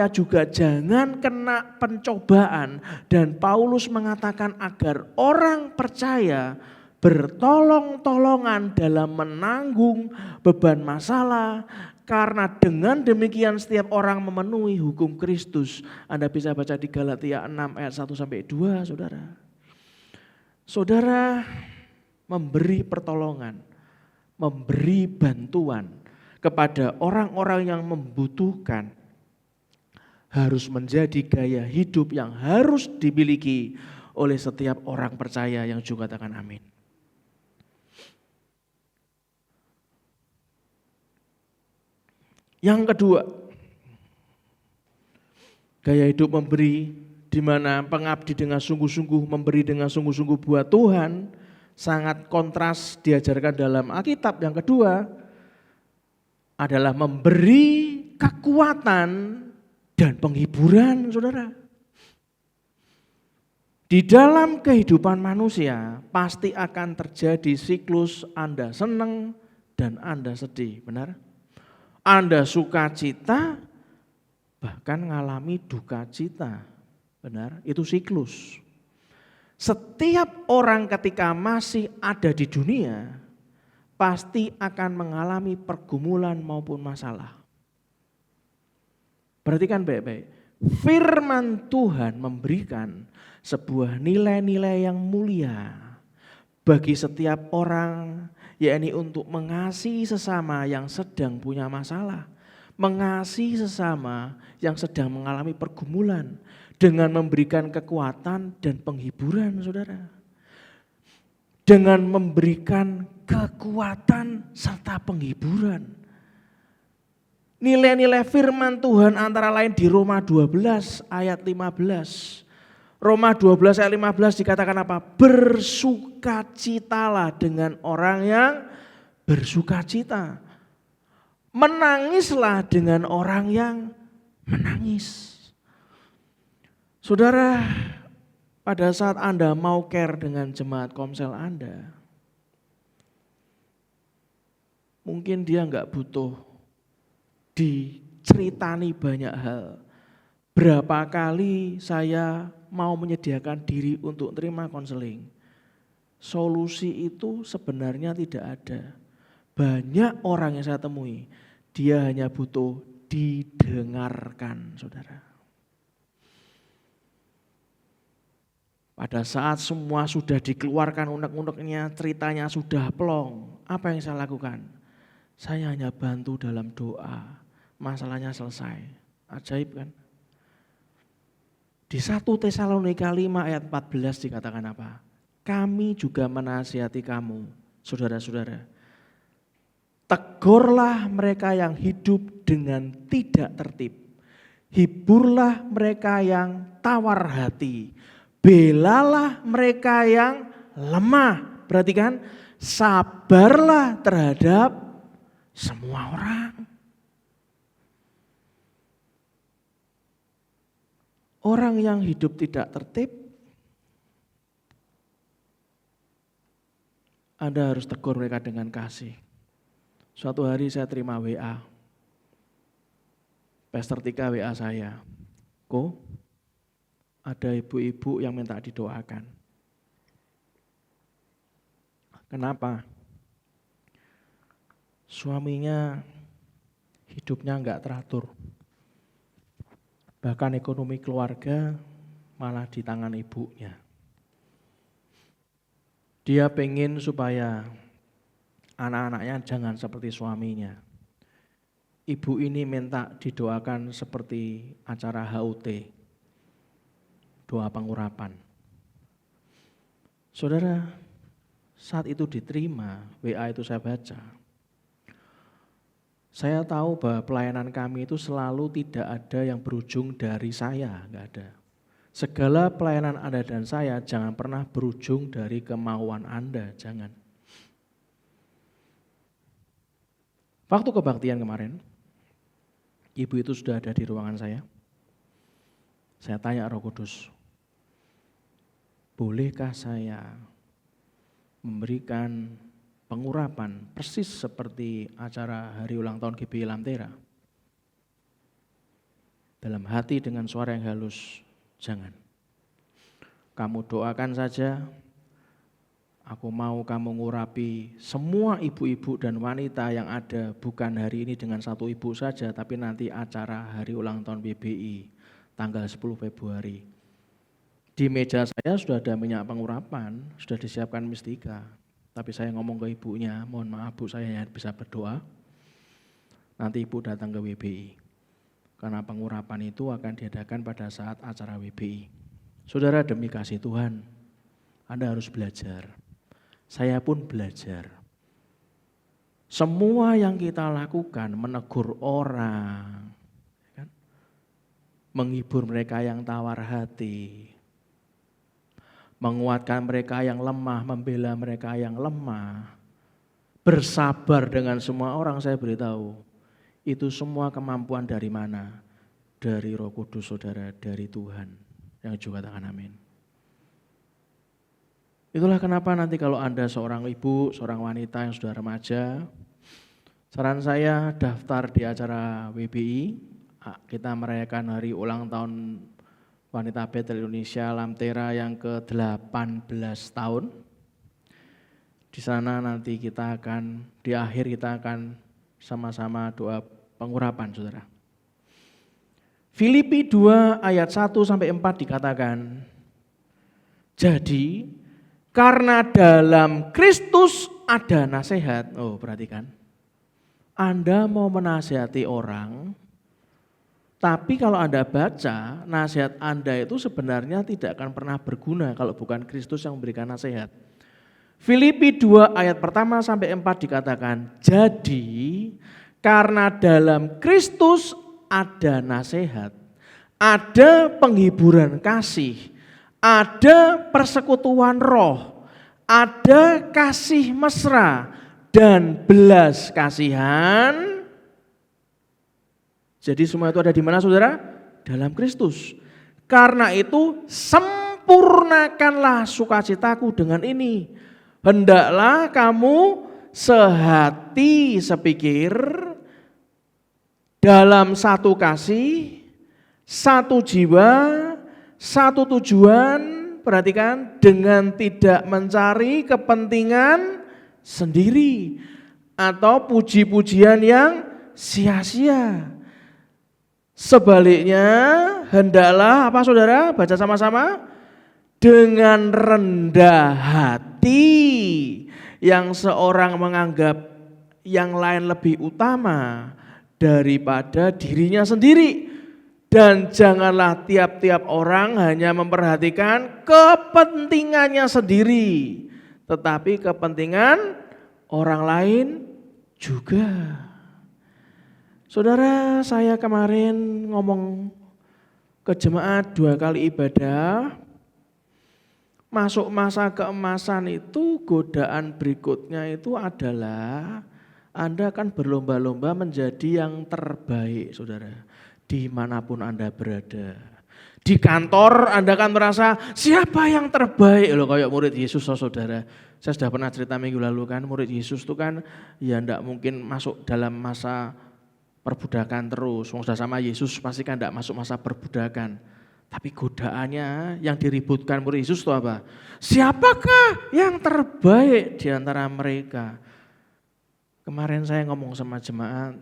D: juga jangan kena pencobaan. Dan Paulus mengatakan agar orang percaya bertolong-tolongan dalam menanggung beban masalah, karena dengan demikian setiap orang memenuhi hukum Kristus. Anda bisa baca di Galatia 6 ayat 1 sampai 2, saudara. Saudara, memberi pertolongan, memberi bantuan kepada orang-orang yang membutuhkan harus menjadi gaya hidup yang harus dimiliki oleh setiap orang percaya yang juga katakan amin. Yang kedua, gaya hidup memberi di mana pengabdi dengan sungguh-sungguh, memberi dengan sungguh-sungguh buat Tuhan, sangat kontras diajarkan dalam Alkitab. Yang kedua adalah memberi kekuatan dan penghiburan, saudara. Di dalam kehidupan manusia pasti akan terjadi siklus Anda senang dan Anda sedih, benar? Anda suka cita, bahkan ngalami duka cita, benar? Itu siklus. Setiap orang ketika masih ada di dunia pasti akan mengalami pergumulan maupun masalah. Perhatikan baik-baik. Firman Tuhan memberikan sebuah nilai-nilai yang mulia bagi setiap orang, yakni untuk mengasihi sesama yang sedang punya masalah, mengasihi sesama yang sedang mengalami pergumulan dengan memberikan kekuatan dan penghiburan, saudara. dengan memberikan kekuatan serta penghiburan. Nilai-nilai firman Tuhan antara lain di Roma 12 ayat 15. Roma 12 ayat 15 dikatakan apa? Bersukacitalah dengan orang yang bersukacita. Menangislah dengan orang yang menangis. Saudara, pada saat Anda mau care dengan jemaat komsel Anda, mungkin dia enggak butuh diceritani banyak hal. Berapa kali saya mau menyediakan diri untuk terima konseling. Solusi itu sebenarnya tidak ada. Banyak orang yang saya temui, dia hanya butuh didengarkan, saudara. Pada saat semua sudah dikeluarkan unek-uneknya, ceritanya sudah plong, apa yang saya lakukan? Saya hanya bantu dalam doa, masalahnya selesai. Ajaib kan? Di 1 Tesalonika 5 ayat 14 dikatakan apa? Kami juga menasihati kamu, saudara-saudara. Tegurlah mereka yang hidup dengan tidak tertib. Hiburlah mereka yang tawar hati. Belalah mereka yang lemah. Perhatikan, sabarlah terhadap semua orang. Orang yang hidup tidak tertib, Anda harus tegur mereka dengan kasih. Suatu hari saya terima WA. Pastor Tika WA saya. Ko, ada ibu-ibu yang minta didoakan. Kenapa? Suaminya hidupnya enggak teratur. Bahkan ekonomi keluarga malah di tangan ibunya. Dia pengen supaya anak-anaknya jangan seperti suaminya. Ibu ini minta didoakan seperti acara HUT, doa pengurapan. Saudara, saat itu diterima, WA itu saya baca. Saya tahu bahwa pelayanan kami itu selalu tidak ada yang berujung dari saya, enggak ada. Segala pelayanan Anda dan saya jangan pernah berujung dari kemauan Anda, jangan. Waktu kebaktian kemarin, ibu itu sudah ada di ruangan saya. Saya tanya Roh Kudus, bolehkah saya memberikan pengurapan persis seperti acara hari ulang tahun GBI Lamtera? Dalam hati dengan suara yang halus, jangan. Kamu doakan saja, aku mau kamu ngurapi semua ibu-ibu dan wanita yang ada, bukan hari ini dengan satu ibu saja, tapi nanti acara hari ulang tahun PBI tanggal 10 Februari. Di meja saya sudah ada minyak pengurapan, sudah disiapkan mistika. Tapi saya ngomong ke ibunya, mohon maaf Bu, saya hanya bisa berdoa. Nanti ibu datang ke WBI. Karena pengurapan itu akan diadakan pada saat acara WBI. Saudara, demi kasih Tuhan, Anda harus belajar. Saya pun belajar. Semua yang kita lakukan, menegur orang, kan? Menghibur mereka yang tawar hati, menguatkan mereka yang lemah, membela mereka yang lemah, bersabar dengan semua orang, saya beritahu, itu semua kemampuan dari mana? Dari Roh Kudus, saudara, dari Tuhan. Yang juga katakan amin. Itulah kenapa nanti kalau Anda seorang ibu, seorang wanita yang sudah remaja, saran saya daftar di acara WBI, kita merayakan hari ulang tahun Wanita Betel Indonesia Lamtera yang ke-18 tahun. Di sana nanti kita akan, di akhir kita akan sama-sama doa pengurapan, saudara. Filipi 2 ayat 1-4 dikatakan, jadi karena dalam Kristus ada nasihat. Oh, perhatikan. Anda mau menasihati orang, tapi kalau Anda baca, nasihat Anda itu sebenarnya tidak akan pernah berguna kalau bukan Kristus yang memberikan nasihat. Filipi 2 ayat pertama sampai 4 dikatakan, jadi karena dalam Kristus ada nasihat, ada penghiburan kasih, ada persekutuan roh, ada kasih mesra dan belas kasihan. Jadi semua itu ada di mana saudara? Dalam Kristus. Karena itu sempurnakanlah sukacitaku dengan ini. Hendaklah kamu sehati sepikir dalam satu kasih, satu jiwa, satu tujuan, perhatikan, dengan tidak mencari kepentingan sendiri atau puji-pujian yang sia-sia. Sebaliknya, hendaklah apa saudara? Baca sama-sama. Dengan rendah hati yang seorang menganggap yang lain lebih utama daripada dirinya sendiri. Dan janganlah tiap-tiap orang hanya memperhatikan kepentingannya sendiri, tetapi kepentingan orang lain juga. Saudara, saya kemarin ngomong ke jemaat 2 kali ibadah. Masuk masa keemasan itu godaan berikutnya itu adalah Anda akan berlomba-lomba menjadi yang terbaik, saudara. Dimanapun Anda berada. Di kantor Anda akan merasa siapa yang terbaik loh, kayak murid Yesus, saudara. Saya sudah pernah cerita minggu lalu kan, murid Yesus itu kan ya enggak mungkin masuk dalam masa perbudakan terus. Sudah sama Yesus pasti kan enggak masuk masa perbudakan. Tapi godaannya yang diributkan murid Yesus itu apa? Siapakah yang terbaik di antara mereka? Kemarin saya ngomong sama jemaat,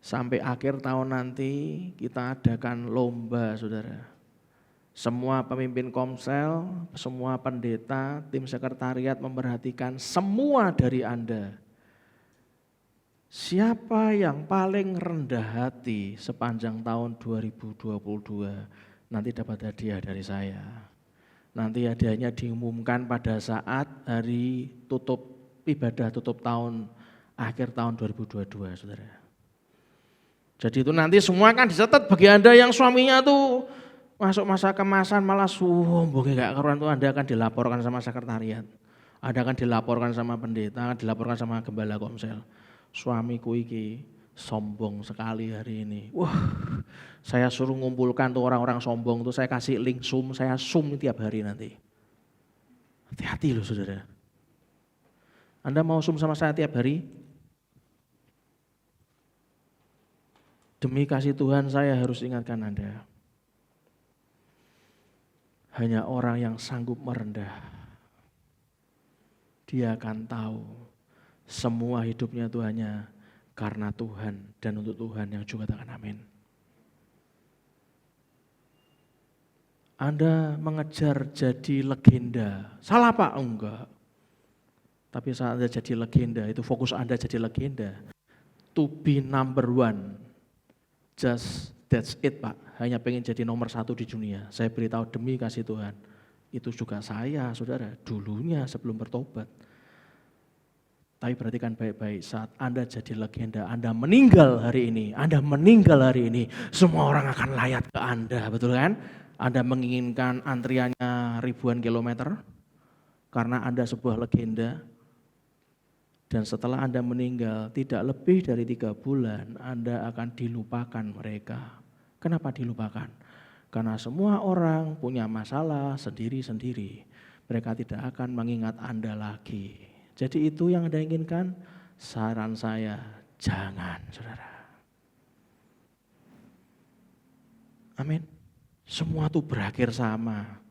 D: sampai akhir tahun nanti kita adakan lomba, saudara. Semua pemimpin komsel, semua pendeta, tim sekretariat memperhatikan semua dari Anda. Siapa yang paling rendah hati sepanjang tahun 2022? Nanti dapat hadiah dari saya. Nanti hadiahnya diumumkan pada saat hari tutup ibadah tutup tahun, akhir tahun 2022, saudara. Jadi itu nanti semua kan dicatat bagi Anda yang suaminya tuh masuk masa kemasan malah sombong gak karuan tuh, Anda akan dilaporkan sama sekretariat. Anda akan dilaporkan sama pendeta, akan dilaporkan sama gembala komsel. Suamiku iki sombong sekali hari ini. Wah, saya suruh ngumpulkan tuh orang-orang sombong tuh, saya kasih link Zoom, saya Zoom tiap hari nanti. Hati-hati loh saudara. Anda mau Zoom sama saya tiap hari? Demi kasih Tuhan saya harus ingatkan Anda. Hanya orang yang sanggup merendah, dia akan tahu semua hidupnya itu hanya karena Tuhan dan untuk Tuhan, yang juga katakan amin. Anda mengejar jadi legenda, salah Pak? Enggak. Tapi saat Anda jadi legenda, itu fokus Anda jadi legenda. To be number one, just that's it Pak. Hanya pengen jadi nomor 1 di dunia. Saya beritahu demi kasih Tuhan. Itu juga saya, saudara, dulunya sebelum bertobat. Tapi perhatikan baik-baik, saat Anda jadi legenda, Anda meninggal hari ini, semua orang akan layat ke Anda, betul kan? Anda menginginkan antriannya ribuan kilometer, karena Anda sebuah legenda. Dan setelah Anda meninggal, tidak lebih dari 3 bulan, Anda akan dilupakan mereka. Kenapa dilupakan? Karena semua orang punya masalah sendiri-sendiri. Mereka tidak akan mengingat Anda lagi. Jadi itu yang Anda inginkan? Saran saya, jangan, saudara. Amin. Semua itu berakhir sama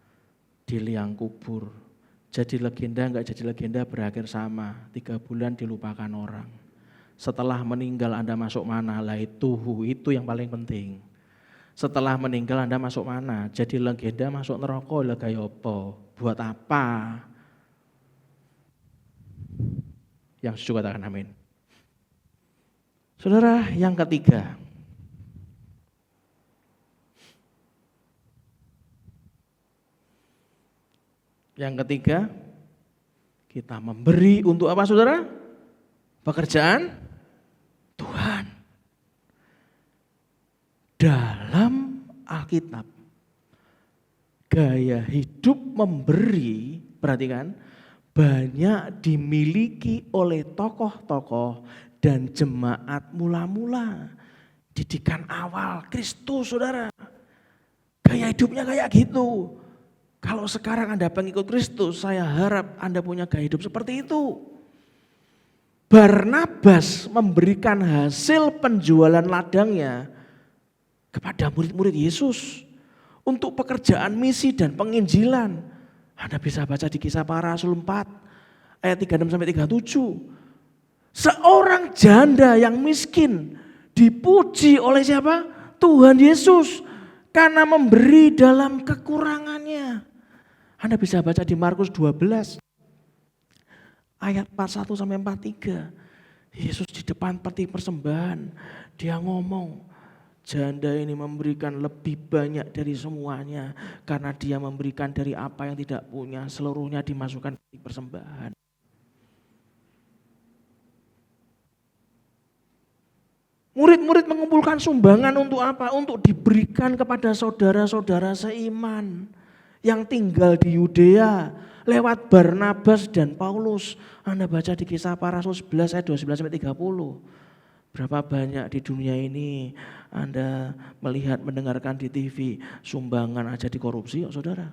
D: di liang kubur. Jadi legenda enggak jadi legenda berakhir sama. 3 bulan dilupakan orang. Setelah meninggal Anda masuk mana? Lah itu yang paling penting. Setelah meninggal Anda masuk mana? Jadi legenda masuk neraka, lah kaya apa? Buat apa? Yang setuju katakan amin. Saudara, yang ketiga. Yang ketiga, Kita memberi untuk apa saudara? Pekerjaan Tuhan. Dalam Alkitab, gaya hidup memberi, perhatikan, banyak dimiliki oleh tokoh-tokoh dan jemaat mula-mula. Didikan awal Kristus saudara. Gaya hidupnya kayak gitu. Kalau sekarang Anda pengikut Kristus, saya harap Anda punya gaya hidup seperti itu. Barnabas memberikan hasil penjualan ladangnya kepada murid-murid Yesus untuk pekerjaan misi dan penginjilan. Anda bisa baca di Kisah Para Rasul 4 ayat 36-37. Seorang janda yang miskin dipuji oleh siapa? Tuhan Yesus karena memberi dalam kekurangannya. Anda bisa baca di Markus 12 ayat 41-43. Yesus di depan peti persembahan, dia ngomong, janda ini memberikan lebih banyak dari semuanya karena dia memberikan dari apa yang tidak punya, seluruhnya dimasukkan peti persembahan. Murid-murid mengumpulkan sumbangan untuk apa? Untuk diberikan kepada saudara-saudara seiman yang tinggal di Yudea lewat Barnabas dan Paulus. Anda baca di Kisah Para Rasul 11 ayat 29-30. Berapa banyak di dunia ini Anda melihat, mendengarkan di TV, sumbangan aja dikorupsi, saudara.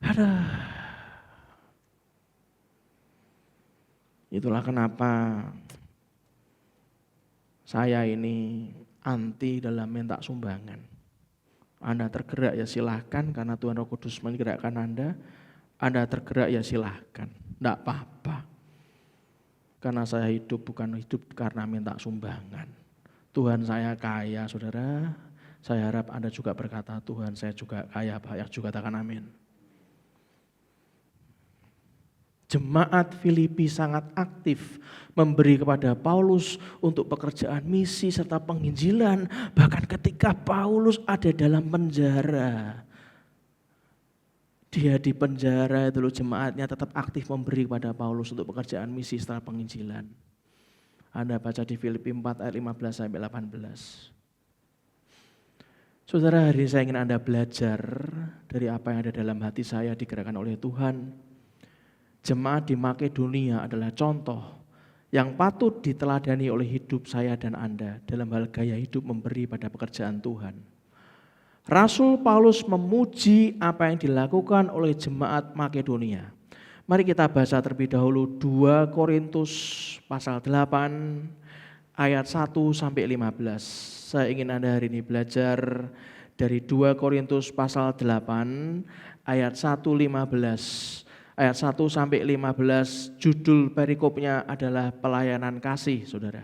D: Ada. Itulah kenapa saya ini anti dalam minta sumbangan. Anda tergerak ya silahkan, karena Tuhan Roh Kudus menggerakkan Anda. Anda tergerak ya silahkan, enggak apa-apa. Karena saya hidup bukan hidup karena minta sumbangan. Tuhan saya kaya saudara, saya harap Anda juga berkata Tuhan saya juga kaya, banyak juga katakan amin. Jemaat Filipi sangat aktif memberi kepada Paulus untuk pekerjaan misi serta penginjilan. Bahkan ketika Paulus ada dalam penjara, dia di penjara itu jemaatnya tetap aktif memberi kepada Paulus untuk pekerjaan misi serta penginjilan. Anda baca di Filipi 4 ayat 15-18. Saudara, hari ini saya ingin Anda belajar dari apa yang ada dalam hati saya digerakkan oleh Tuhan. Jemaat di Makedonia adalah contoh yang patut diteladani oleh hidup saya dan Anda dalam hal gaya hidup memberi pada pekerjaan Tuhan. Rasul Paulus memuji apa yang dilakukan oleh jemaat Makedonia. Mari kita baca terlebih dahulu 2 Korintus pasal 8 ayat 1-15. Saya ingin Anda hari ini belajar dari 2 Korintus pasal 8 ayat 1-15. Ayat 1-15, judul perikopnya adalah pelayanan kasih, saudara.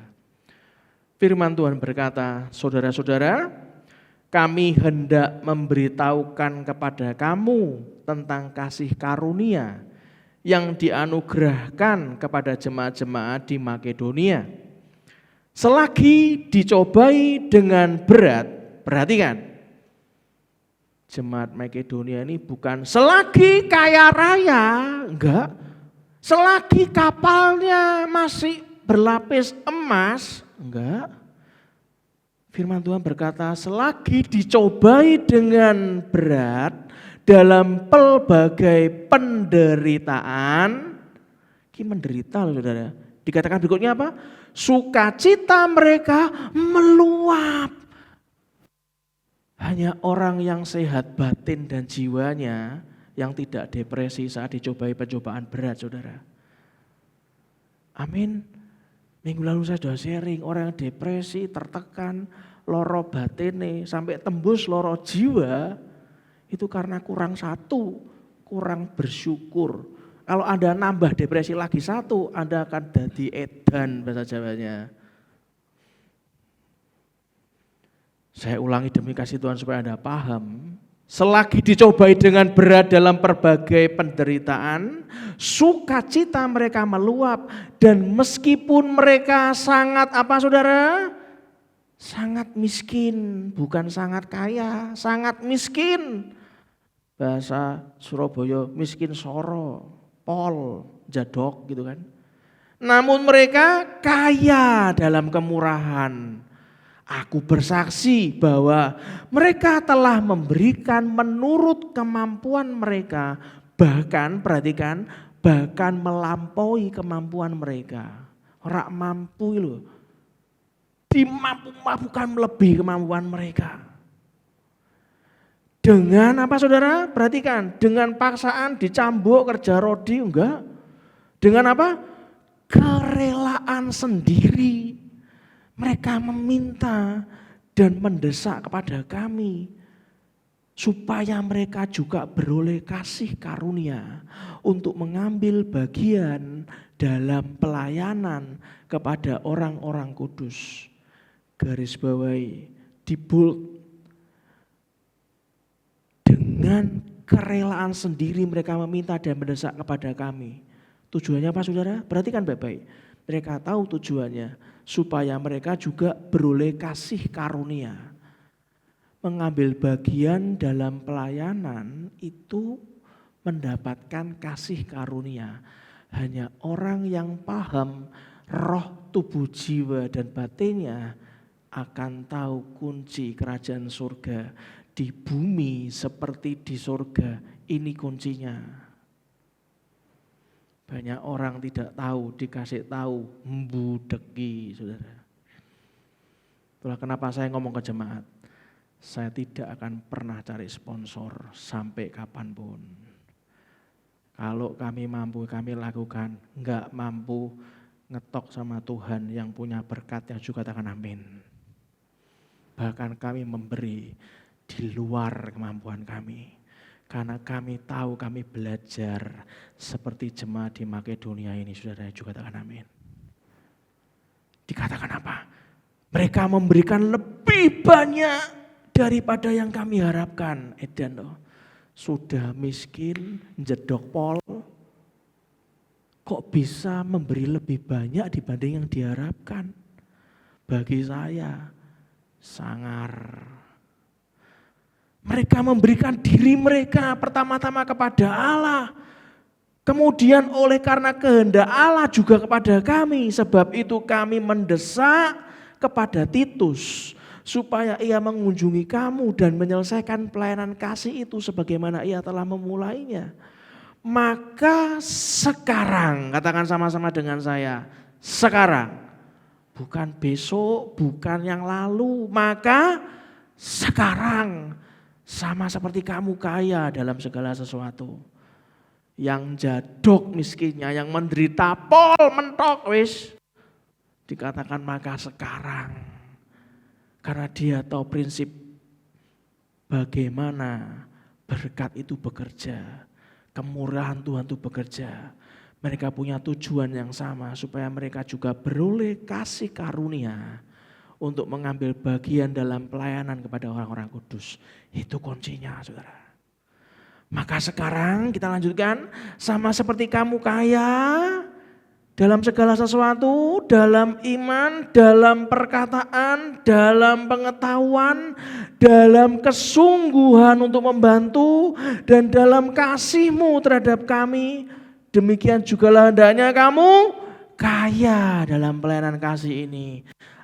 D: Firman Tuhan berkata, saudara-saudara, kami hendak memberitahukan kepada kamu tentang kasih karunia yang dianugerahkan kepada jemaat-jemaat di Makedonia. Selagi dicobai dengan berat, perhatikan, jemaat Makedonia ini bukan selagi kaya raya, enggak. Selagi kapalnya masih berlapis emas, enggak. Firman Tuhan berkata, selagi dicobai dengan berat dalam pelbagai penderitaan, ini menderita loh saudara. Dikatakan berikutnya apa? Sukacita mereka meluap. Hanya orang yang sehat batin dan jiwanya yang tidak depresi saat dicobai pencobaan berat, saudara. Amin. Minggu lalu saya sudah sharing, orang yang depresi, tertekan, loro batine, sampai tembus loro jiwa, itu karena kurang satu, kurang bersyukur. Kalau Anda nambah depresi lagi satu, Anda akan jadi edan bahasa Jawanya. Saya ulangi demi kasih Tuhan supaya Anda paham. Selagi dicobai dengan berat dalam berbagai penderitaan, sukacita mereka meluap. Dan meskipun mereka sangat apa saudara? Sangat miskin, bukan sangat kaya, sangat miskin. Bahasa Surabaya miskin soro. pol, jadok gitu kan. Namun mereka kaya dalam kemurahan. Aku bersaksi bahwa mereka telah memberikan menurut kemampuan mereka, bahkan perhatikan, bahkan melampaui kemampuan mereka. Orang mampu loh, dimampu-mampukan melebihi kemampuan mereka. Dengan apa saudara? Perhatikan, dengan paksaan dicambuk kerja rodi enggak. Dengan apa? Kerelaan sendiri. Mereka meminta dan mendesak kepada kami supaya mereka juga beroleh kasih karunia untuk mengambil bagian dalam pelayanan kepada orang-orang kudus. Garis bawahi, di bold. Dengan kerelaan sendiri mereka meminta dan mendesak kepada kami. Tujuannya apa saudara? Perhatikan baik-baik. Mereka tahu tujuannya supaya mereka juga beroleh kasih karunia. Mengambil bagian dalam pelayanan itu mendapatkan kasih karunia. Hanya orang yang paham roh, tubuh, jiwa dan batinnya akan tahu kunci kerajaan surga. Di bumi seperti di surga, ini kuncinya. Banyak orang tidak tahu, dikasih tahu, membudeki saudara. Itulah kenapa saya ngomong ke jemaat, saya tidak akan pernah cari sponsor sampai kapanpun. Kalau kami mampu, kami lakukan. Enggak mampu, ngetok sama Tuhan yang punya berkat yang juga katakan amin. Bahkan kami memberi di luar kemampuan kami. Karena kami tahu, kami belajar seperti jemaat di Makedonia ini, saudara juga katakan amin. Dikatakan apa? Mereka memberikan lebih banyak daripada yang kami harapkan. Edan loh, sudah miskin, jedok pol, kok bisa memberi lebih banyak dibanding yang diharapkan? Bagi saya, sangar. Mereka memberikan diri mereka pertama-tama kepada Allah. Kemudian oleh karena kehendak Allah juga kepada kami. Sebab itu kami mendesak kepada Titus supaya ia mengunjungi kamu dan menyelesaikan pelayanan kasih itu sebagaimana ia telah memulainya. Maka sekarang, katakan sama-sama dengan saya, sekarang. Bukan besok, bukan yang lalu, maka sekarang. Sama seperti kamu kaya dalam segala sesuatu. Yang jadok miskinnya, yang menderita pol mentok wis. Dikatakan maka sekarang. Karena dia tahu prinsip bagaimana berkat itu bekerja. Kemurahan Tuhan itu bekerja. Mereka punya tujuan yang sama supaya mereka juga beroleh kasih karunia untuk mengambil bagian dalam pelayanan kepada orang-orang kudus. Itu kuncinya saudara. Maka sekarang kita lanjutkan, sama seperti kamu kaya dalam segala sesuatu, dalam iman, dalam perkataan, dalam pengetahuan, dalam kesungguhan untuk membantu, dan dalam kasihmu terhadap kami, demikian jugalah hendaknya kamu kaya dalam pelayanan kasih ini.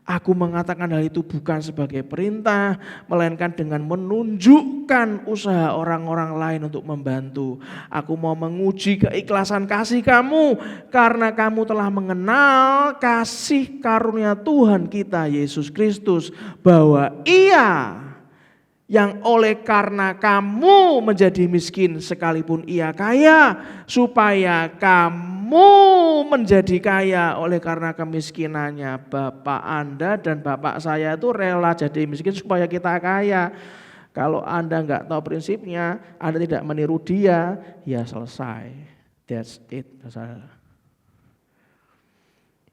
D: Aku mengatakan hal itu bukan sebagai perintah, melainkan dengan menunjukkan usaha orang-orang lain untuk membantu. Aku mau menguji keikhlasan kasih kamu, karena kamu telah mengenal kasih karunia Tuhan kita Yesus Kristus, bahwa Ia yang oleh karena kamu menjadi miskin sekalipun Ia kaya, supaya kamu menjadi kaya oleh karena kemiskinannya. Bapak Anda dan bapak saya itu rela jadi miskin supaya kita kaya. Kalau Anda enggak tahu prinsipnya, Anda tidak meniru dia, ya selesai. That's it.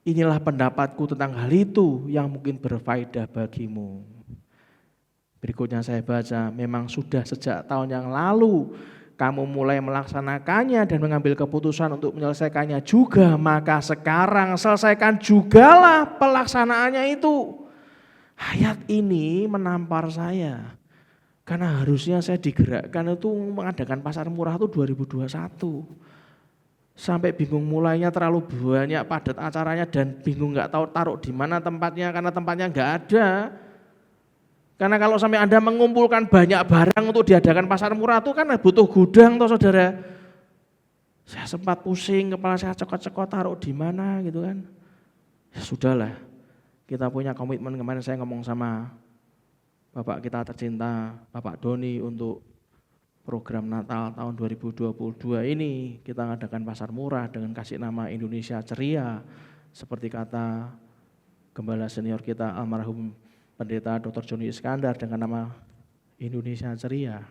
D: Inilah pendapatku tentang hal itu yang mungkin berfaedah bagimu. Berikutnya saya baca, memang sudah sejak tahun yang lalu kamu mulai melaksanakannya dan mengambil keputusan untuk menyelesaikannya juga, maka sekarang selesaikan jugalah pelaksanaannya itu. Ayat ini menampar saya, karena harusnya saya digerakkan itu mengadakan pasar murah itu 2021. Sampai bingung mulainya, terlalu banyak padat acaranya dan bingung nggak tahu taruh di mana tempatnya karena tempatnya nggak ada. Karena kalau sampai Anda mengumpulkan banyak barang untuk diadakan pasar murah itu kan butuh gudang toh saudara. Saya sempat pusing, kepala saya cekot-cekot taruh di mana gitu kan. Ya sudahlah, kita punya komitmen. Kemarin saya ngomong sama Bapak kita tercinta, Bapak Doni, untuk program Natal tahun 2022 ini kita mengadakan pasar murah dengan kasih nama Indonesia Ceria. Seperti kata gembala senior kita almarhum Pendeta Dr. Joni Iskandar dengan nama Indonesia Ceria.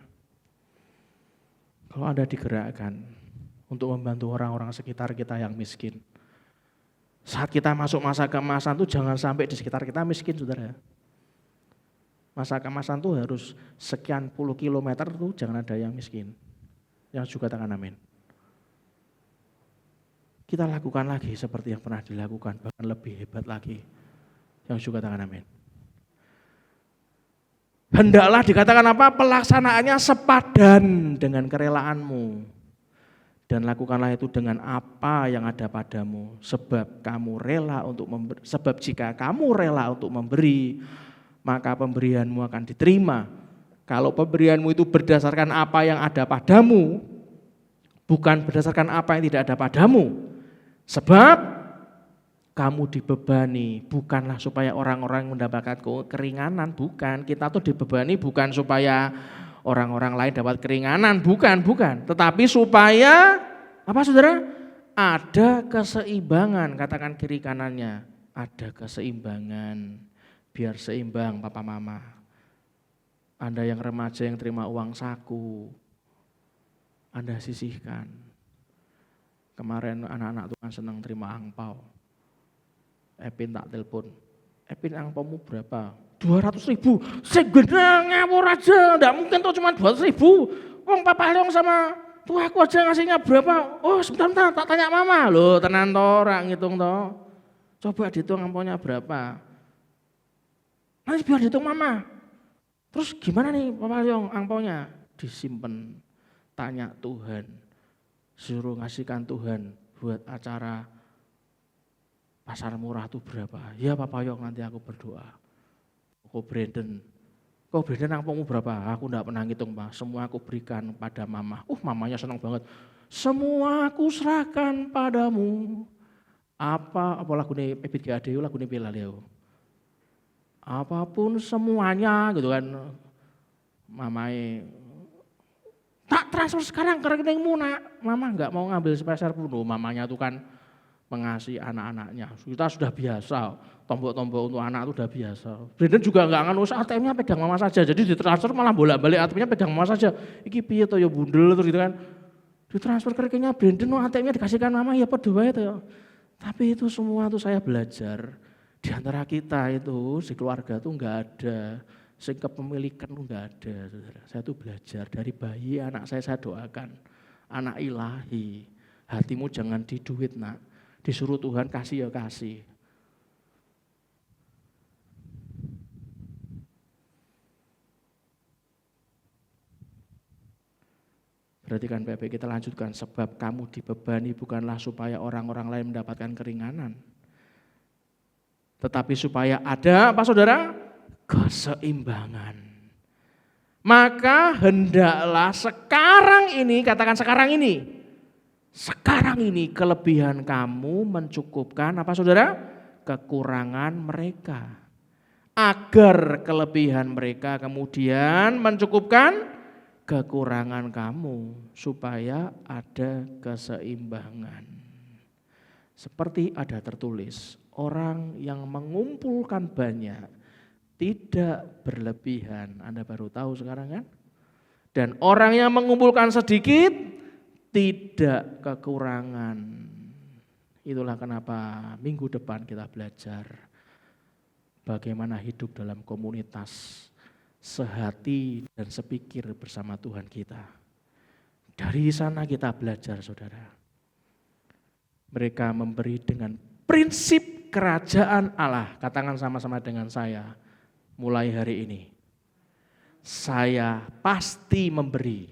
D: Kalau Anda digerakkan untuk membantu orang-orang sekitar kita yang miskin. Saat kita masuk masa keemasan itu jangan sampai di sekitar kita miskin, saudara. Masa keemasan itu harus sekian puluh kilometer tuh jangan ada yang miskin. Yang juga katakan amin. Kita lakukan lagi seperti yang pernah dilakukan, bahkan lebih hebat lagi. Yang juga katakan amin. Hendaklah dikatakan apa? Pelaksanaannya sepadan dengan kerelaanmu. Dan lakukanlah itu dengan apa yang ada padamu. Sebab kamu rela untuk memberi. Sebab jika kamu rela untuk memberi, maka pemberianmu akan diterima. Kalau pemberianmu itu berdasarkan apa yang ada padamu, bukan berdasarkan apa yang tidak ada padamu. Sebab kamu dibebani bukanlah supaya orang-orang mendapatkan keringanan, bukan. Kita tuh dibebani bukan supaya orang-orang lain dapat keringanan, bukan. Tetapi supaya apa saudara? Ada keseimbangan, katakan kiri kanannya, ada keseimbangan. Biar seimbang papa mama. Anda yang remaja yang terima uang saku, Anda sisihkan. Kemarin anak-anak tuh kan senang terima angpau. Epin tak telepon, Epin angpaumu berapa? 200.000. Segenang ngawur aja, enggak mungkin tuh cuma 200.000. Wong papa Leong sama tuh aku aja ngasihnya berapa? Oh sebentar tak tanya mama. Loh tenan toh orang ngitung toh. Coba dihitung angpaunya berapa. Nanti biar dihitung mama. Terus gimana nih Papa Leong angpaunya? Disimpan, tanya Tuhan, suruh ngasihkan Tuhan buat acara pasar murah itu berapa? Ya Papa Leong nanti aku berdoa. Kok Brandon angpaumu berapa? Aku enggak pernah ngitung Pak, semua aku berikan pada mama. Mamanya senang banget. Semua aku serahkan padamu. Apa lagu ini Ebit GAD, lagu ini Pila Leo. Apapun semuanya gitu kan. Mamai tak transfer sekarang ke rekeningmu nak. Mama enggak mau ngambil sepeser pun. Mamanya tuh kan mengasihi anak-anaknya. Kita sudah biasa, tombok-tombok untuk anak itu sudah biasa. Brandon juga enggak nganu, ATM-nya pegang mama saja. Jadi ditransfer malah bolak-balik ATM-nya pegang mama saja. Iki piye to ya bundel terus gitu kan. Ditransfer ke rekeningnya Brandon, ATM-nya dikasihkan mama ya padha wae to. Tapi itu semua tuh saya belajar. Di antara kita itu, di keluarga itu enggak ada, sing kepemilikan itu enggak ada. Saudara. Saya tuh belajar dari bayi anak saya doakan, anak ilahi, hatimu jangan di duit nak, disuruh Tuhan kasih ya kasih. Perhatikan Bapak, kita lanjutkan, sebab kamu dibebani bukanlah supaya orang-orang lain mendapatkan keringanan. Tetapi supaya ada apa saudara? Keseimbangan. Maka hendaklah sekarang ini, katakan sekarang ini. Sekarang ini kelebihan kamu mencukupkan apa saudara? Kekurangan mereka. Agar kelebihan mereka kemudian mencukupkan kekurangan kamu. Supaya ada keseimbangan. Seperti ada tertulis, orang yang mengumpulkan banyak tidak berlebihan. Anda baru tahu sekarang kan? Dan orang yang mengumpulkan sedikit tidak kekurangan. Itulah kenapa minggu depan kita belajar bagaimana hidup dalam komunitas sehati dan sepikir bersama Tuhan kita. Dari sana kita belajar saudara. Mereka memberi dengan prinsip kerajaan Allah. Katakan sama-sama dengan saya, mulai hari ini. Saya pasti memberi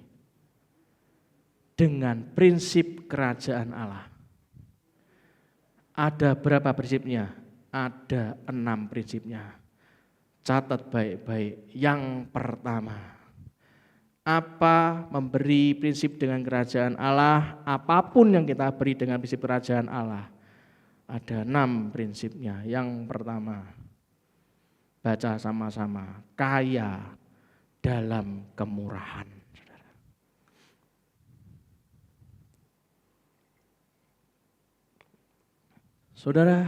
D: dengan prinsip kerajaan Allah. Ada berapa prinsipnya? Ada 6 prinsipnya. Catat baik-baik. Yang pertama, apa memberi prinsip dengan kerajaan Allah, apapun yang kita beri dengan prinsip kerajaan Allah. Ada 6 prinsipnya. Yang pertama, baca sama-sama, kaya dalam kemurahan. Saudara,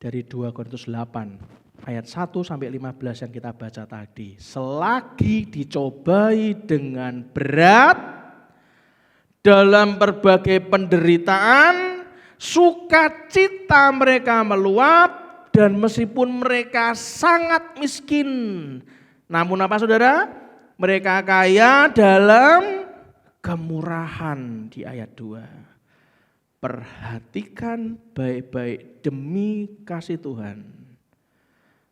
D: dari 2 Korintus 8 ayat 1 sampai 15 yang kita baca tadi, selagi dicobai dengan berat dalam berbagai penderitaan, sukacita mereka meluap, dan meskipun mereka sangat miskin, namun apa saudara? Mereka kaya dalam kemurahan di ayat 2. Perhatikan baik-baik demi kasih Tuhan.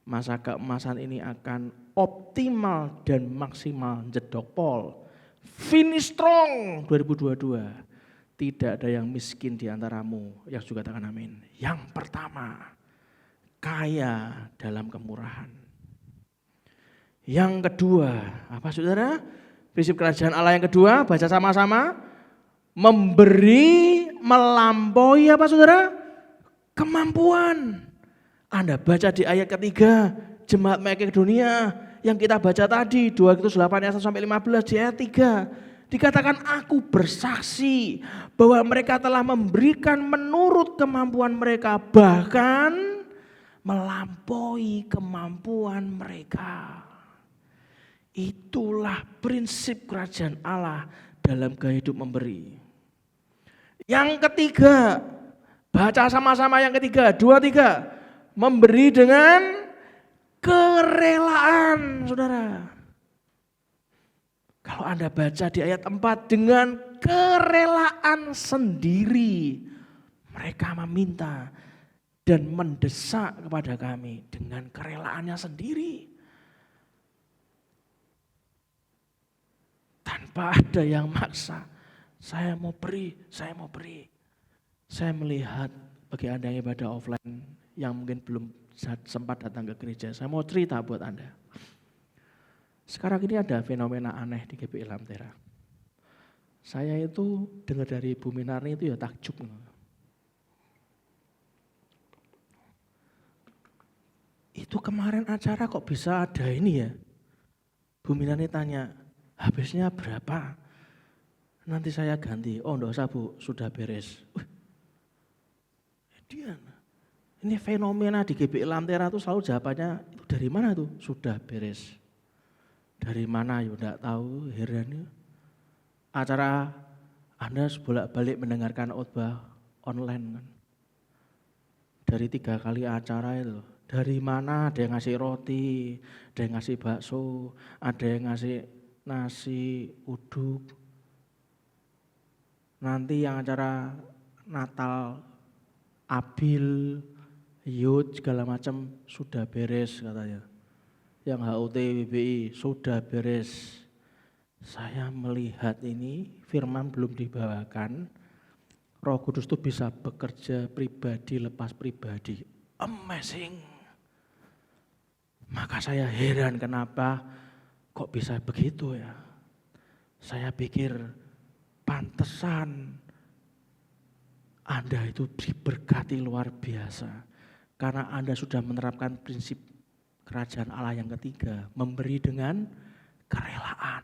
D: Masa keemasan ini akan optimal dan maksimal jedok pol. Finish strong 2022. Tidak ada yang miskin di antaramu. Yang juga katakan amin. Yang pertama, kaya dalam kemurahan. Yang kedua, apa saudara? Prinsip kerajaan Allah yang kedua, baca sama-sama. Memberi melampaui apa saudara? Kemampuan. Anda baca di ayat ketiga, Jemaat Makedonia yang kita baca tadi, 2 Korintus 8 ayat 1 sampai 15 di ayat 3. Dikatakan aku bersaksi bahwa mereka telah memberikan menurut kemampuan mereka, bahkan melampaui kemampuan mereka. Itulah prinsip kerajaan Allah dalam gaya hidup memberi. Yang ketiga, baca sama-sama yang ketiga, 2, 3. Memberi dengan kerelaan, saudara. Kalau Anda baca di ayat 4, dengan kerelaan sendiri mereka meminta dan mendesak kepada kami dengan kerelaannya sendiri. Tanpa ada yang maksa. Saya mau beri, saya mau beri. Saya melihat bagi Anda yang ibadah offline yang mungkin belum sempat datang ke gereja, saya mau cerita buat Anda. Sekarang ini ada fenomena aneh di GPI Lamtera. Saya itu dengar dari Bu Minarni itu ya takjub. Itu kemarin acara kok bisa ada ini ya? Bu Minarni tanya, habisnya berapa? Nanti saya ganti. Oh enggak usah Bu, sudah beres. Dia, ini fenomena di GPI Lamtera itu selalu jawabannya, itu dari mana tuh? Sudah beres. Dari mana ya enggak tahu, heran ya. Acara Anda bolak-balik mendengarkan khotbah online kan. Dari 3 kali acara itu. Dari mana? Ada yang ngasih roti, ada yang ngasih bakso, ada yang ngasih nasi uduk. Nanti yang acara Natal, Abil, Yud segala macam sudah beres katanya. Yang HUT WBI sudah beres. Saya melihat ini firman belum dibawakan. Roh Kudus itu bisa bekerja pribadi lepas pribadi. Amazing. Maka saya heran kenapa kok bisa begitu ya. Saya pikir pantesan Anda itu diberkati luar biasa. Karena Anda sudah menerapkan prinsip kerajaan Allah yang ketiga. Memberi dengan kerelaan.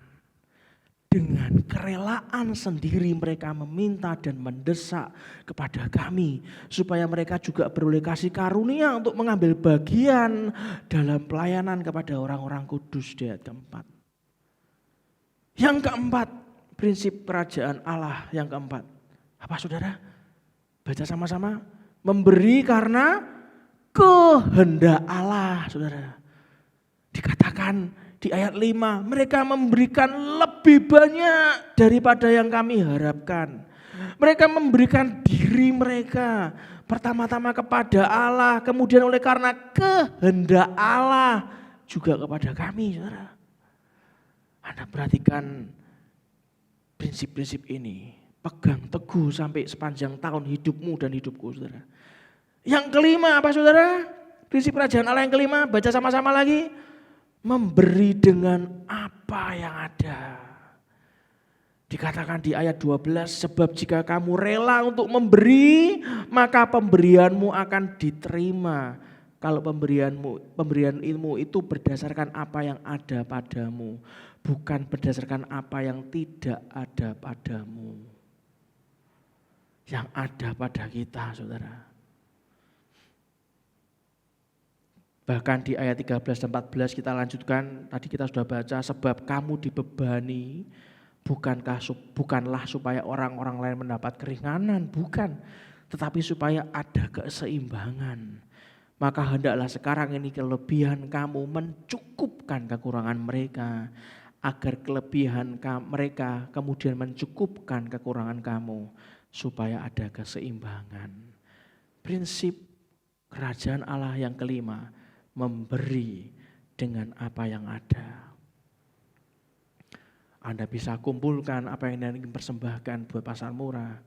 D: Dengan kerelaan sendiri mereka meminta dan mendesak kepada kami. Supaya mereka juga beroleh kasih karunia untuk mengambil bagian dalam pelayanan kepada orang-orang kudus di ayat keempat. Yang keempat, prinsip kerajaan Allah yang keempat. Apa saudara? Baca sama-sama. Memberi karena kehendak Allah, saudara. Dikatakan di ayat 5, mereka memberikan lebih banyak daripada yang kami harapkan. Mereka memberikan diri mereka pertama-tama kepada Allah, kemudian oleh karena kehendak Allah juga kepada kami, saudara. Anda perhatikan prinsip-prinsip ini. Pegang teguh sampai sepanjang tahun hidupmu dan hidupku, saudara. Yang kelima apa, saudara? Prinsip kerajaan Allah yang kelima, baca sama-sama lagi. Memberi dengan apa yang ada. Dikatakan di ayat 12, sebab jika kamu rela untuk memberi, maka pemberianmu akan diterima. Kalau pemberian ilmu itu berdasarkan apa yang ada padamu, bukan berdasarkan apa yang tidak ada padamu. Yang ada pada kita, saudara. Bahkan di ayat 13 dan 14 kita lanjutkan, tadi kita sudah baca, sebab kamu dibebani, bukanlah supaya orang-orang lain mendapat keringanan, bukan, tetapi supaya ada keseimbangan. Maka hendaklah sekarang ini kelebihan kamu mencukupkan kekurangan mereka, agar kelebihan mereka kemudian mencukupkan kekurangan kamu, supaya ada keseimbangan. Prinsip kerajaan Allah yang kelima, memberi dengan apa yang ada. Anda bisa kumpulkan apa yang Anda ingin persembahkan buat pasar murah.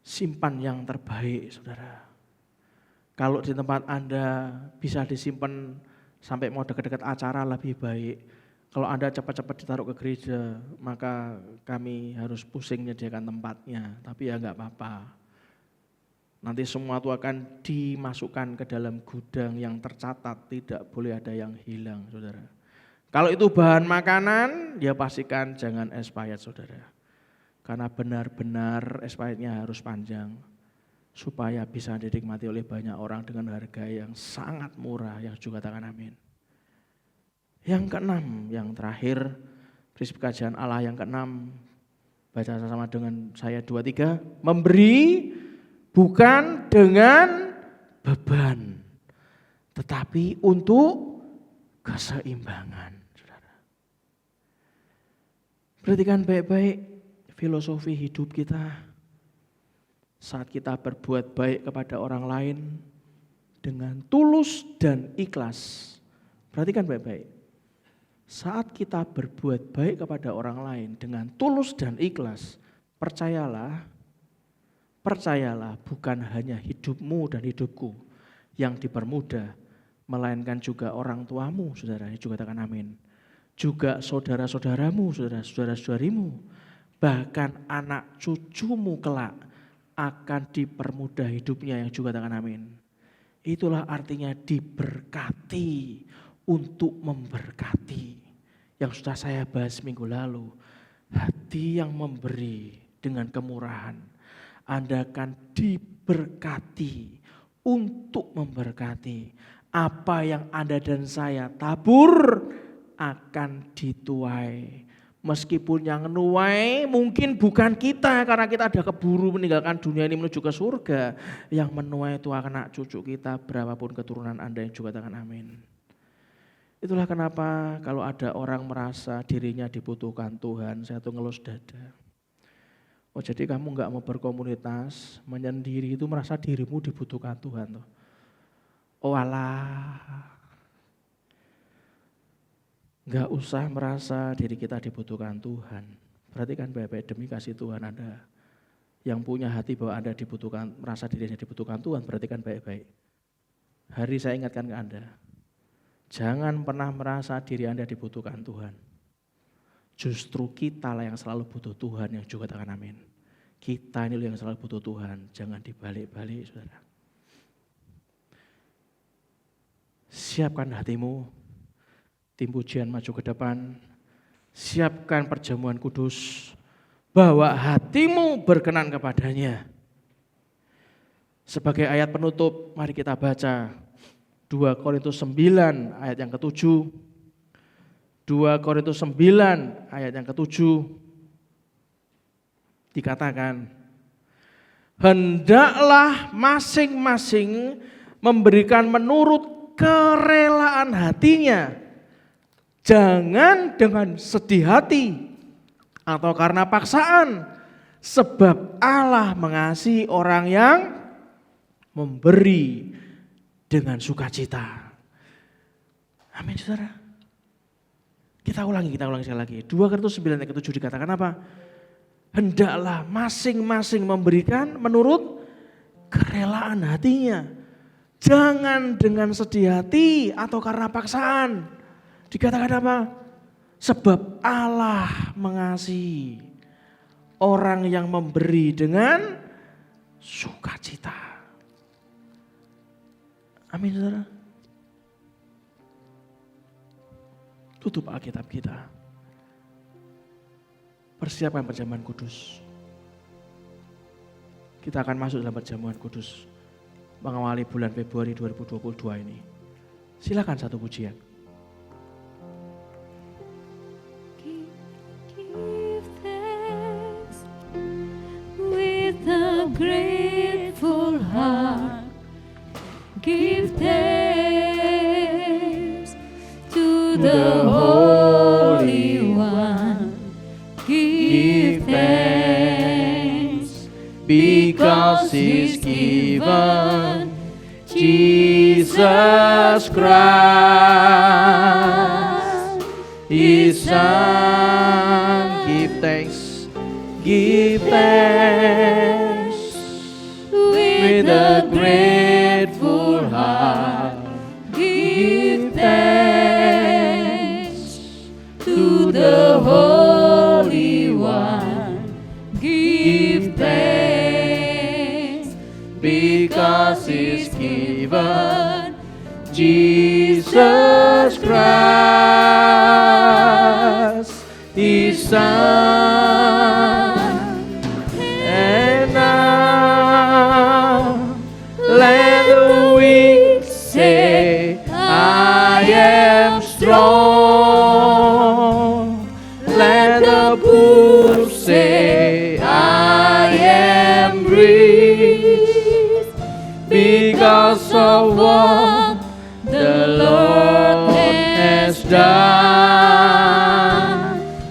D: Simpan yang terbaik, saudara. Kalau di tempat Anda bisa disimpan sampai mau dekat-dekat acara lebih baik. Kalau Anda cepat-cepat ditaruh ke gereja, maka kami harus pusing menyediakan tempatnya. Tapi ya enggak apa-apa. Nanti semua itu akan dimasukkan ke dalam gudang yang tercatat, tidak boleh ada yang hilang, saudara. Kalau itu bahan makanan, ya pastikan jangan expired, saudara. Karena benar-benar expirednya harus panjang, supaya bisa dinikmati oleh banyak orang dengan harga yang sangat murah, yang juga katakan amin. Yang keenam, yang terakhir, prinsip kerajaan Allah yang keenam, baca sama dengan saya 2-3, memberi bukan dengan beban, tetapi untuk keseimbangan. Saudara. Perhatikan baik-baik filosofi hidup kita saat kita berbuat baik kepada orang lain dengan tulus dan ikhlas. Perhatikan baik-baik. Saat kita berbuat baik kepada orang lain dengan tulus dan ikhlas, percayalah bukan hanya hidupmu dan hidupku yang dipermudah, melainkan juga orang tuamu, saudara, juga katakan amin. Juga saudara-saudaramu, saudara-saudarimu, bahkan anak cucumu kelak akan dipermudah hidupnya, yang juga katakan amin. Itulah artinya diberkati untuk memberkati. Yang sudah saya bahas minggu lalu, hati yang memberi dengan kemurahan, Anda akan diberkati untuk memberkati. Apa yang Anda dan saya tabur akan dituai. Meskipun yang nuai mungkin bukan kita, karena kita ada keburu meninggalkan dunia ini menuju ke surga. Yang menuai itu anak cucu kita, berapapun keturunan Anda, yang juga katakan amin. Itulah kenapa kalau ada orang merasa dirinya dibutuhkan Tuhan, saya tuh ngelus dada. Oh, jadi kamu enggak mau berkomunitas, menyendiri itu merasa dirimu dibutuhkan Tuhan tuh. Oh alah, enggak usah merasa diri kita dibutuhkan Tuhan. Perhatikan baik-baik, demi kasih Tuhan Anda yang punya hati bahwa Anda dibutuhkan, merasa dirinya dibutuhkan Tuhan, perhatikan baik-baik. Hari saya ingatkan ke Anda, jangan pernah merasa diri Anda dibutuhkan Tuhan. Justru kita lah yang selalu butuh Tuhan, yang juga katakan amin. Kita ini yang selalu butuh Tuhan, jangan dibalik-balik, saudara. Siapkan hatimu, tim pujian maju ke depan. Siapkan perjamuan kudus, bawa hatimu berkenan kepadanya. Sebagai ayat penutup, mari kita baca 2 Korintus 9 ayat yang ke-7. 2 Korintus 9 ayat yang ke-7 dikatakan, hendaklah masing-masing memberikan menurut kerelaan hatinya, jangan dengan sedih hati atau karena paksaan, sebab Allah mengasihi orang yang memberi dengan sukacita. Amin, saudara. Kita ulangi sekali lagi. 2 Korintus 9 ayat 7 dikatakan apa? Hendaklah masing-masing memberikan menurut kerelaan hatinya. Jangan dengan sedih hati atau karena paksaan. Dikatakan apa? Sebab Allah mengasihi orang yang memberi dengan sukacita. Amin, saudara. Tutup Alkitab kita. Persiapkan perjamuan kudus. Kita akan masuk dalam perjamuan kudus mengawali bulan Februari 2022 ini. Silakan satu pujian.
C: Give thanks with a grateful heart. Give thanks to the Holy One. Give thanks
D: Because He's given Jesus Christ, His Son. Give thanks with a grateful heart.
C: Give thanks to the Holy One. Give thanks
D: Because He's given Jesus Christ, His Son. And now let the weak say, I am strong. Let the poor say, I am rich. Because of what the Lord has done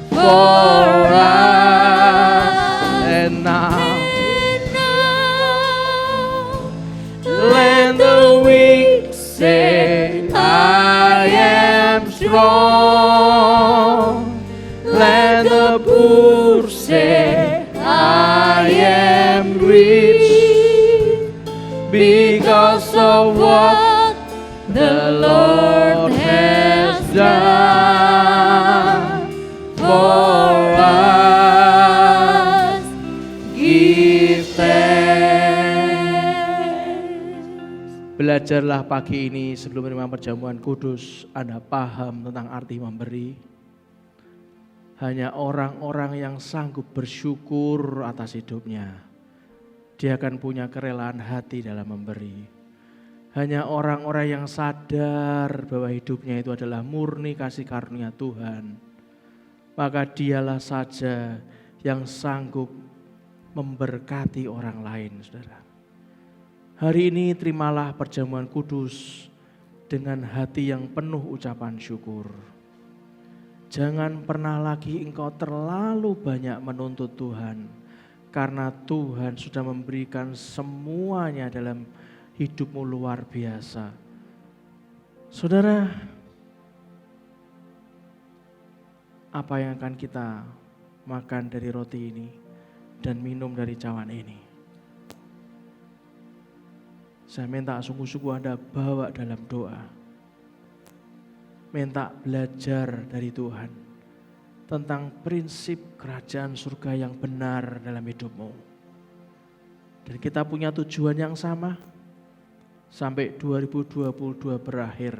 D: for us. And now let the weak say, I am strong. Let the poor say, I am rich. Because of what the Lord has done for us, give thanks. Belajarlah pagi ini sebelum menerima perjamuan kudus, Anda paham tentang arti memberi. Hanya orang-orang yang sanggup bersyukur atas hidupnya, dia akan punya kerelaan hati dalam memberi. Hanya orang-orang yang sadar bahwa hidupnya itu adalah murni kasih karunia Tuhan, maka dialah saja yang sanggup memberkati orang lain, saudara. Hari ini terimalah perjamuan kudus dengan hati yang penuh ucapan syukur. Jangan pernah lagi engkau terlalu banyak menuntut Tuhan, karena Tuhan sudah memberikan semuanya dalam hidupmu luar biasa. Saudara, apa yang akan kita makan dari roti ini dan minum dari cawan ini? Saya minta sungguh-sungguh Anda bawa dalam doa. Minta belajar dari Tuhan tentang prinsip kerajaan surga yang benar dalam hidupmu. Dan kita punya tujuan yang sama sampai 2022 berakhir.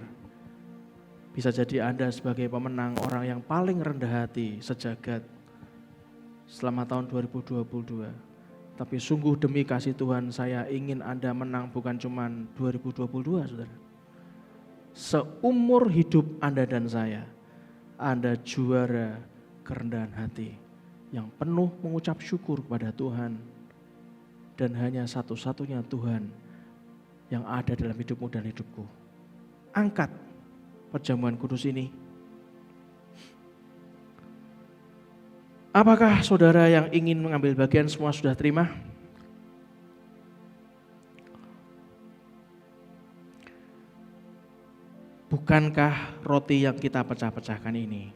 D: Bisa jadi Anda sebagai pemenang orang yang paling rendah hati sejagat selama tahun 2022. Tapi sungguh demi kasih Tuhan saya ingin Anda menang bukan cuma 2022, saudara. Seumur hidup Anda dan saya, Anda juara kerendahan hati yang penuh mengucap syukur kepada Tuhan, dan hanya satu-satunya Tuhan yang ada dalam hidupmu dan hidupku. Angkat perjamuan kudus ini. Apakah saudara yang ingin mengambil bagian semua sudah terima? Bukankah roti yang kita pecah-pecahkan ini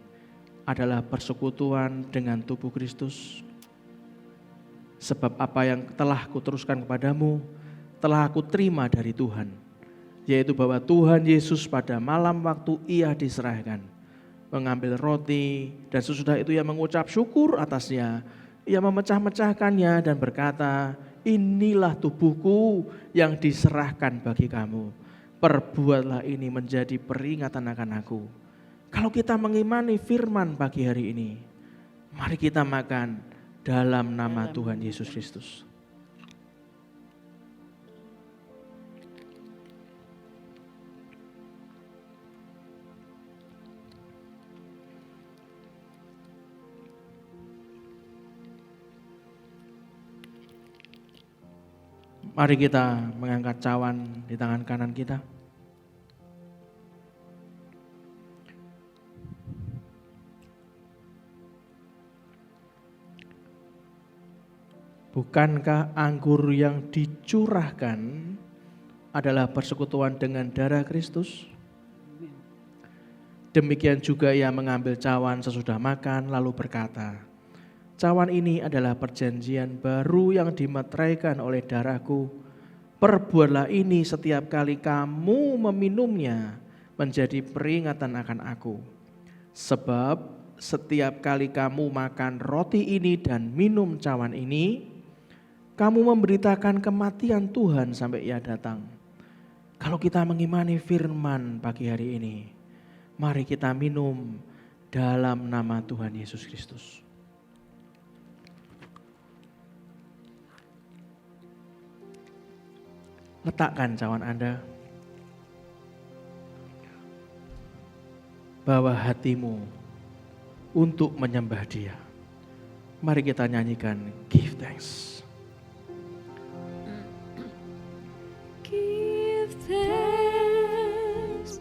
D: adalah persekutuan dengan tubuh Kristus. Sebab apa yang telah kuteruskan kepadamu, telah aku terima dari Tuhan, yaitu bahwa Tuhan Yesus pada malam waktu ia diserahkan, mengambil roti dan sesudah itu ia mengucap syukur atasnya, ia memecah-mecahkannya dan berkata, inilah tubuhku yang diserahkan bagi kamu. Perbuatlah ini menjadi peringatan akan aku. Kalau kita mengimani firman pagi hari ini, mari kita makan dalam nama Tuhan Yesus Kristus. Mari kita mengangkat cawan di tangan kanan kita. Bukankah anggur yang dicurahkan adalah persekutuan dengan darah Kristus? Demikian juga ia mengambil cawan sesudah makan lalu berkata, cawan ini adalah perjanjian baru yang dimeteraikan oleh darahku. Perbuatlah ini setiap kali kamu meminumnya menjadi peringatan akan aku. Sebab setiap kali kamu makan roti ini dan minum cawan ini, kamu memberitakan kematian Tuhan sampai ia datang. Kalau kita mengimani firman pagi hari ini, mari kita minum dalam nama Tuhan Yesus Kristus. Letakkan cawan Anda, bawa hatimu untuk menyembah Dia. Mari kita nyanyikan Give Thanks.
C: Give thanks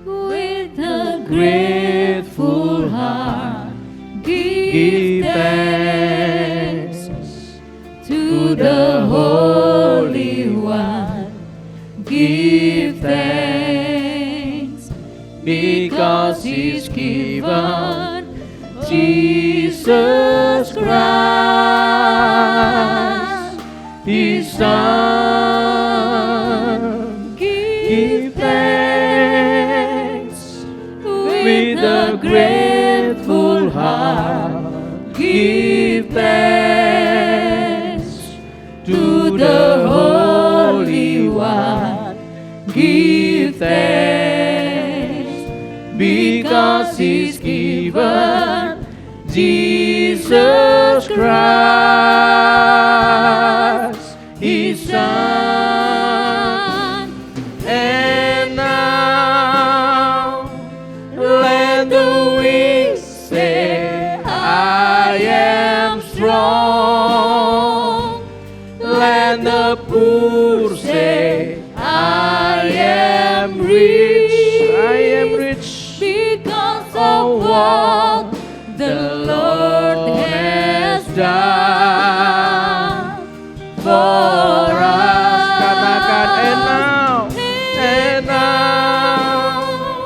C: with a grateful heart. Give thanks to the Holy One. Give thanks because He's given Jesus Christ, His Son. Give thanks with a grateful heart. Give thanks to the Holy One. Give thanks because He's given Jesus Christ, His Son. And now let the weak say, I am strong. Let the poor say, I am rich.
D: I am rich
C: Because of what the Lord has done for us.
D: Katakan and now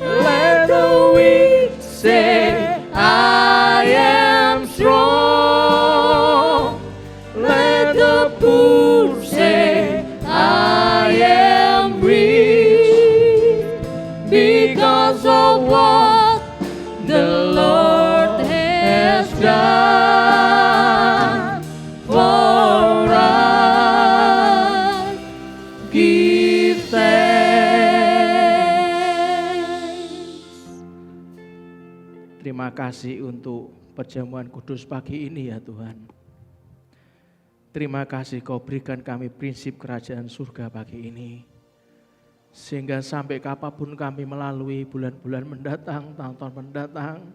C: let the weak say, I am strong. Let the poor say, I am rich. Because of what the Lord has done for us. Give thanks.
D: Terima kasih untuk perjamuan kudus pagi ini ya Tuhan. Terima kasih Kau berikan kami prinsip kerajaan surga pagi ini. Sehingga sampai kapanpun kami melalui bulan-bulan mendatang, tahun-tahun mendatang,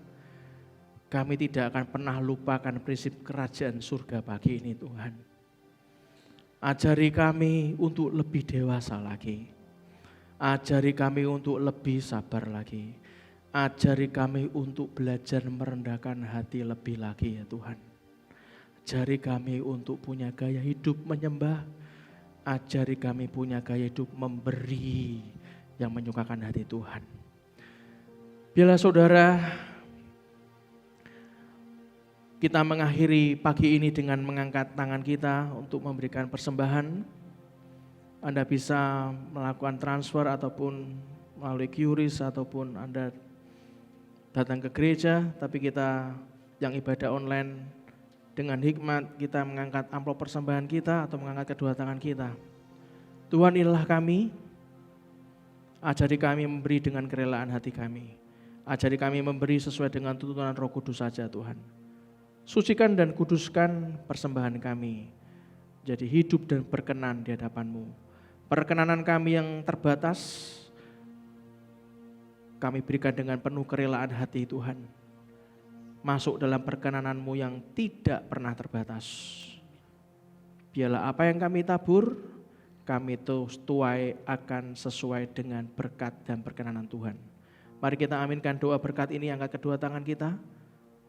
D: kami tidak akan pernah lupakan prinsip kerajaan surga pagi ini Tuhan. Ajari kami untuk lebih dewasa lagi. Ajari kami untuk lebih sabar lagi. Ajari kami untuk belajar merendahkan hati lebih lagi ya Tuhan. Ajari kami untuk punya gaya hidup menyembah. Ajari kami punya gaya hidup memberi yang menyukakan hati Tuhan. Bila saudara Kita mengakhiri pagi ini dengan mengangkat tangan kita untuk memberikan persembahan. Anda bisa melakukan transfer ataupun melalui QRIS ataupun Anda datang ke gereja, tapi kita yang ibadah online dengan hikmat kita mengangkat amplop persembahan kita atau mengangkat kedua tangan kita. Tuhan, inilah kami, ajari kami memberi dengan kerelaan hati kami. Ajari kami memberi sesuai dengan tuntunan Roh Kudus saja Tuhan. Sucikan dan kuduskan persembahan kami, jadi hidup dan berkenan di hadapan-Mu. Perkenanan kami yang terbatas, kami berikan dengan penuh kerelaan hati Tuhan. Masuk dalam perkenanan-Mu yang tidak pernah terbatas. Biarlah apa yang kami tabur, kami tuai akan sesuai dengan berkat dan perkenanan Tuhan. Mari kita aminkan doa berkat ini, angkat kedua tangan kita.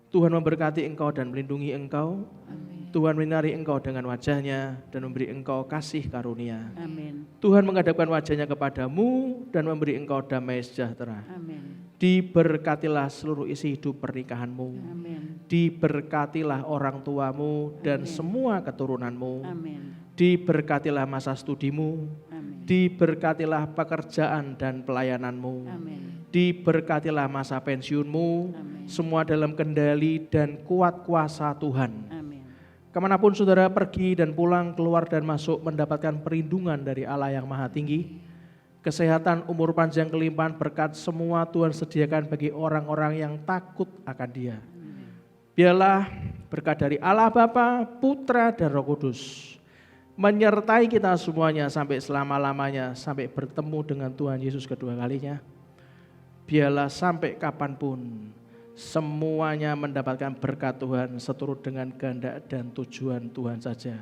D: Tuhan memberkati engkau dan melindungi engkau.
C: Amin.
D: Tuhan menyinari engkau dengan wajahnya dan memberi engkau kasih karunia.
C: Amin.
D: Tuhan menghadapkan wajahnya kepadamu dan memberi engkau damai sejahtera.
C: Amin.
D: Diberkatilah seluruh isi hidup pernikahanmu.
C: Amin.
D: Diberkatilah orang tuamu dan
C: Amin.
D: semua keturunanmu.
C: Amin.
D: Diberkatilah masa studimu.
C: Amin.
D: Diberkatilah pekerjaan dan pelayananmu.
C: Amin.
D: Diberkatilah masa pensiunmu,
C: Amin.
D: semua dalam kendali dan kuat kuasa Tuhan.
C: Amin.
D: Kemanapun saudara pergi dan pulang, keluar dan masuk, mendapatkan perlindungan dari Allah yang Maha Tinggi. Kesehatan, umur panjang, kelimpahan, berkat semua Tuhan sediakan bagi orang-orang yang takut akan Dia. Biarlah berkat dari Allah Bapa, Putra dan Roh Kudus menyertai kita semuanya sampai selama-lamanya, sampai bertemu dengan Tuhan Yesus kedua kalinya. Biarlah sampai kapanpun semuanya mendapatkan berkat Tuhan seturut dengan kehendak dan tujuan Tuhan saja.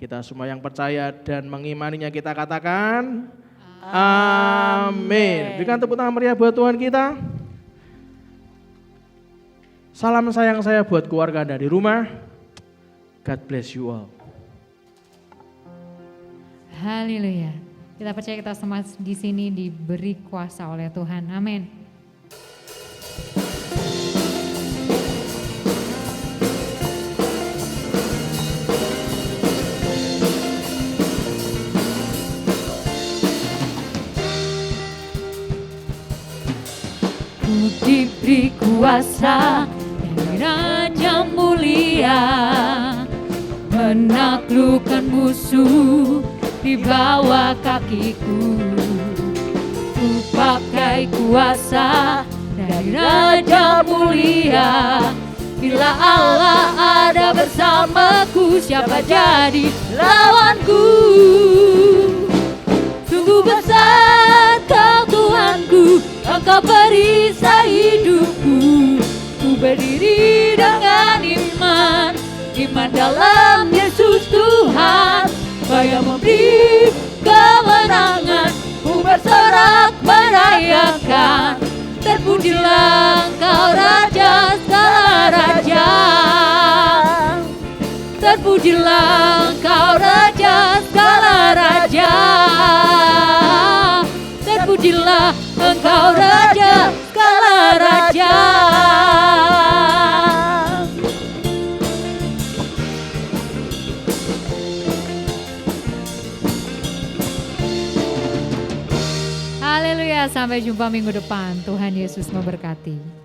D: Kita semua yang percaya dan mengimaninya kita katakan amin. Berikan tepuk tangan meriah buat Tuhan kita. Salam sayang saya buat keluarga Anda di rumah. God bless you all.
A: Haleluya. Kita percaya kita semua di sini diberi kuasa oleh Tuhan. Amin.
C: Ku diberi kuasa dari Raja Mulia, menaklukkan musuh di bawah kakiku. Ku pakai kuasa dari Raja Mulia. Bila Allah ada bersamaku, siapa jadi lawanku? Sungguh besar Kau Tuhanku, Engkau perisai hidupku. Ku berdiri dengan iman, iman dalam Yesus Tuhan. Yang memberi kemenangan, ku bersorak merayakan. Terpujilah Engkau Raja segala raja. Terpujilah Engkau Raja segala raja. Terpujilah Engkau Raja segala raja.
A: Haleluya, sampai jumpa minggu depan. Tuhan Yesus memberkati.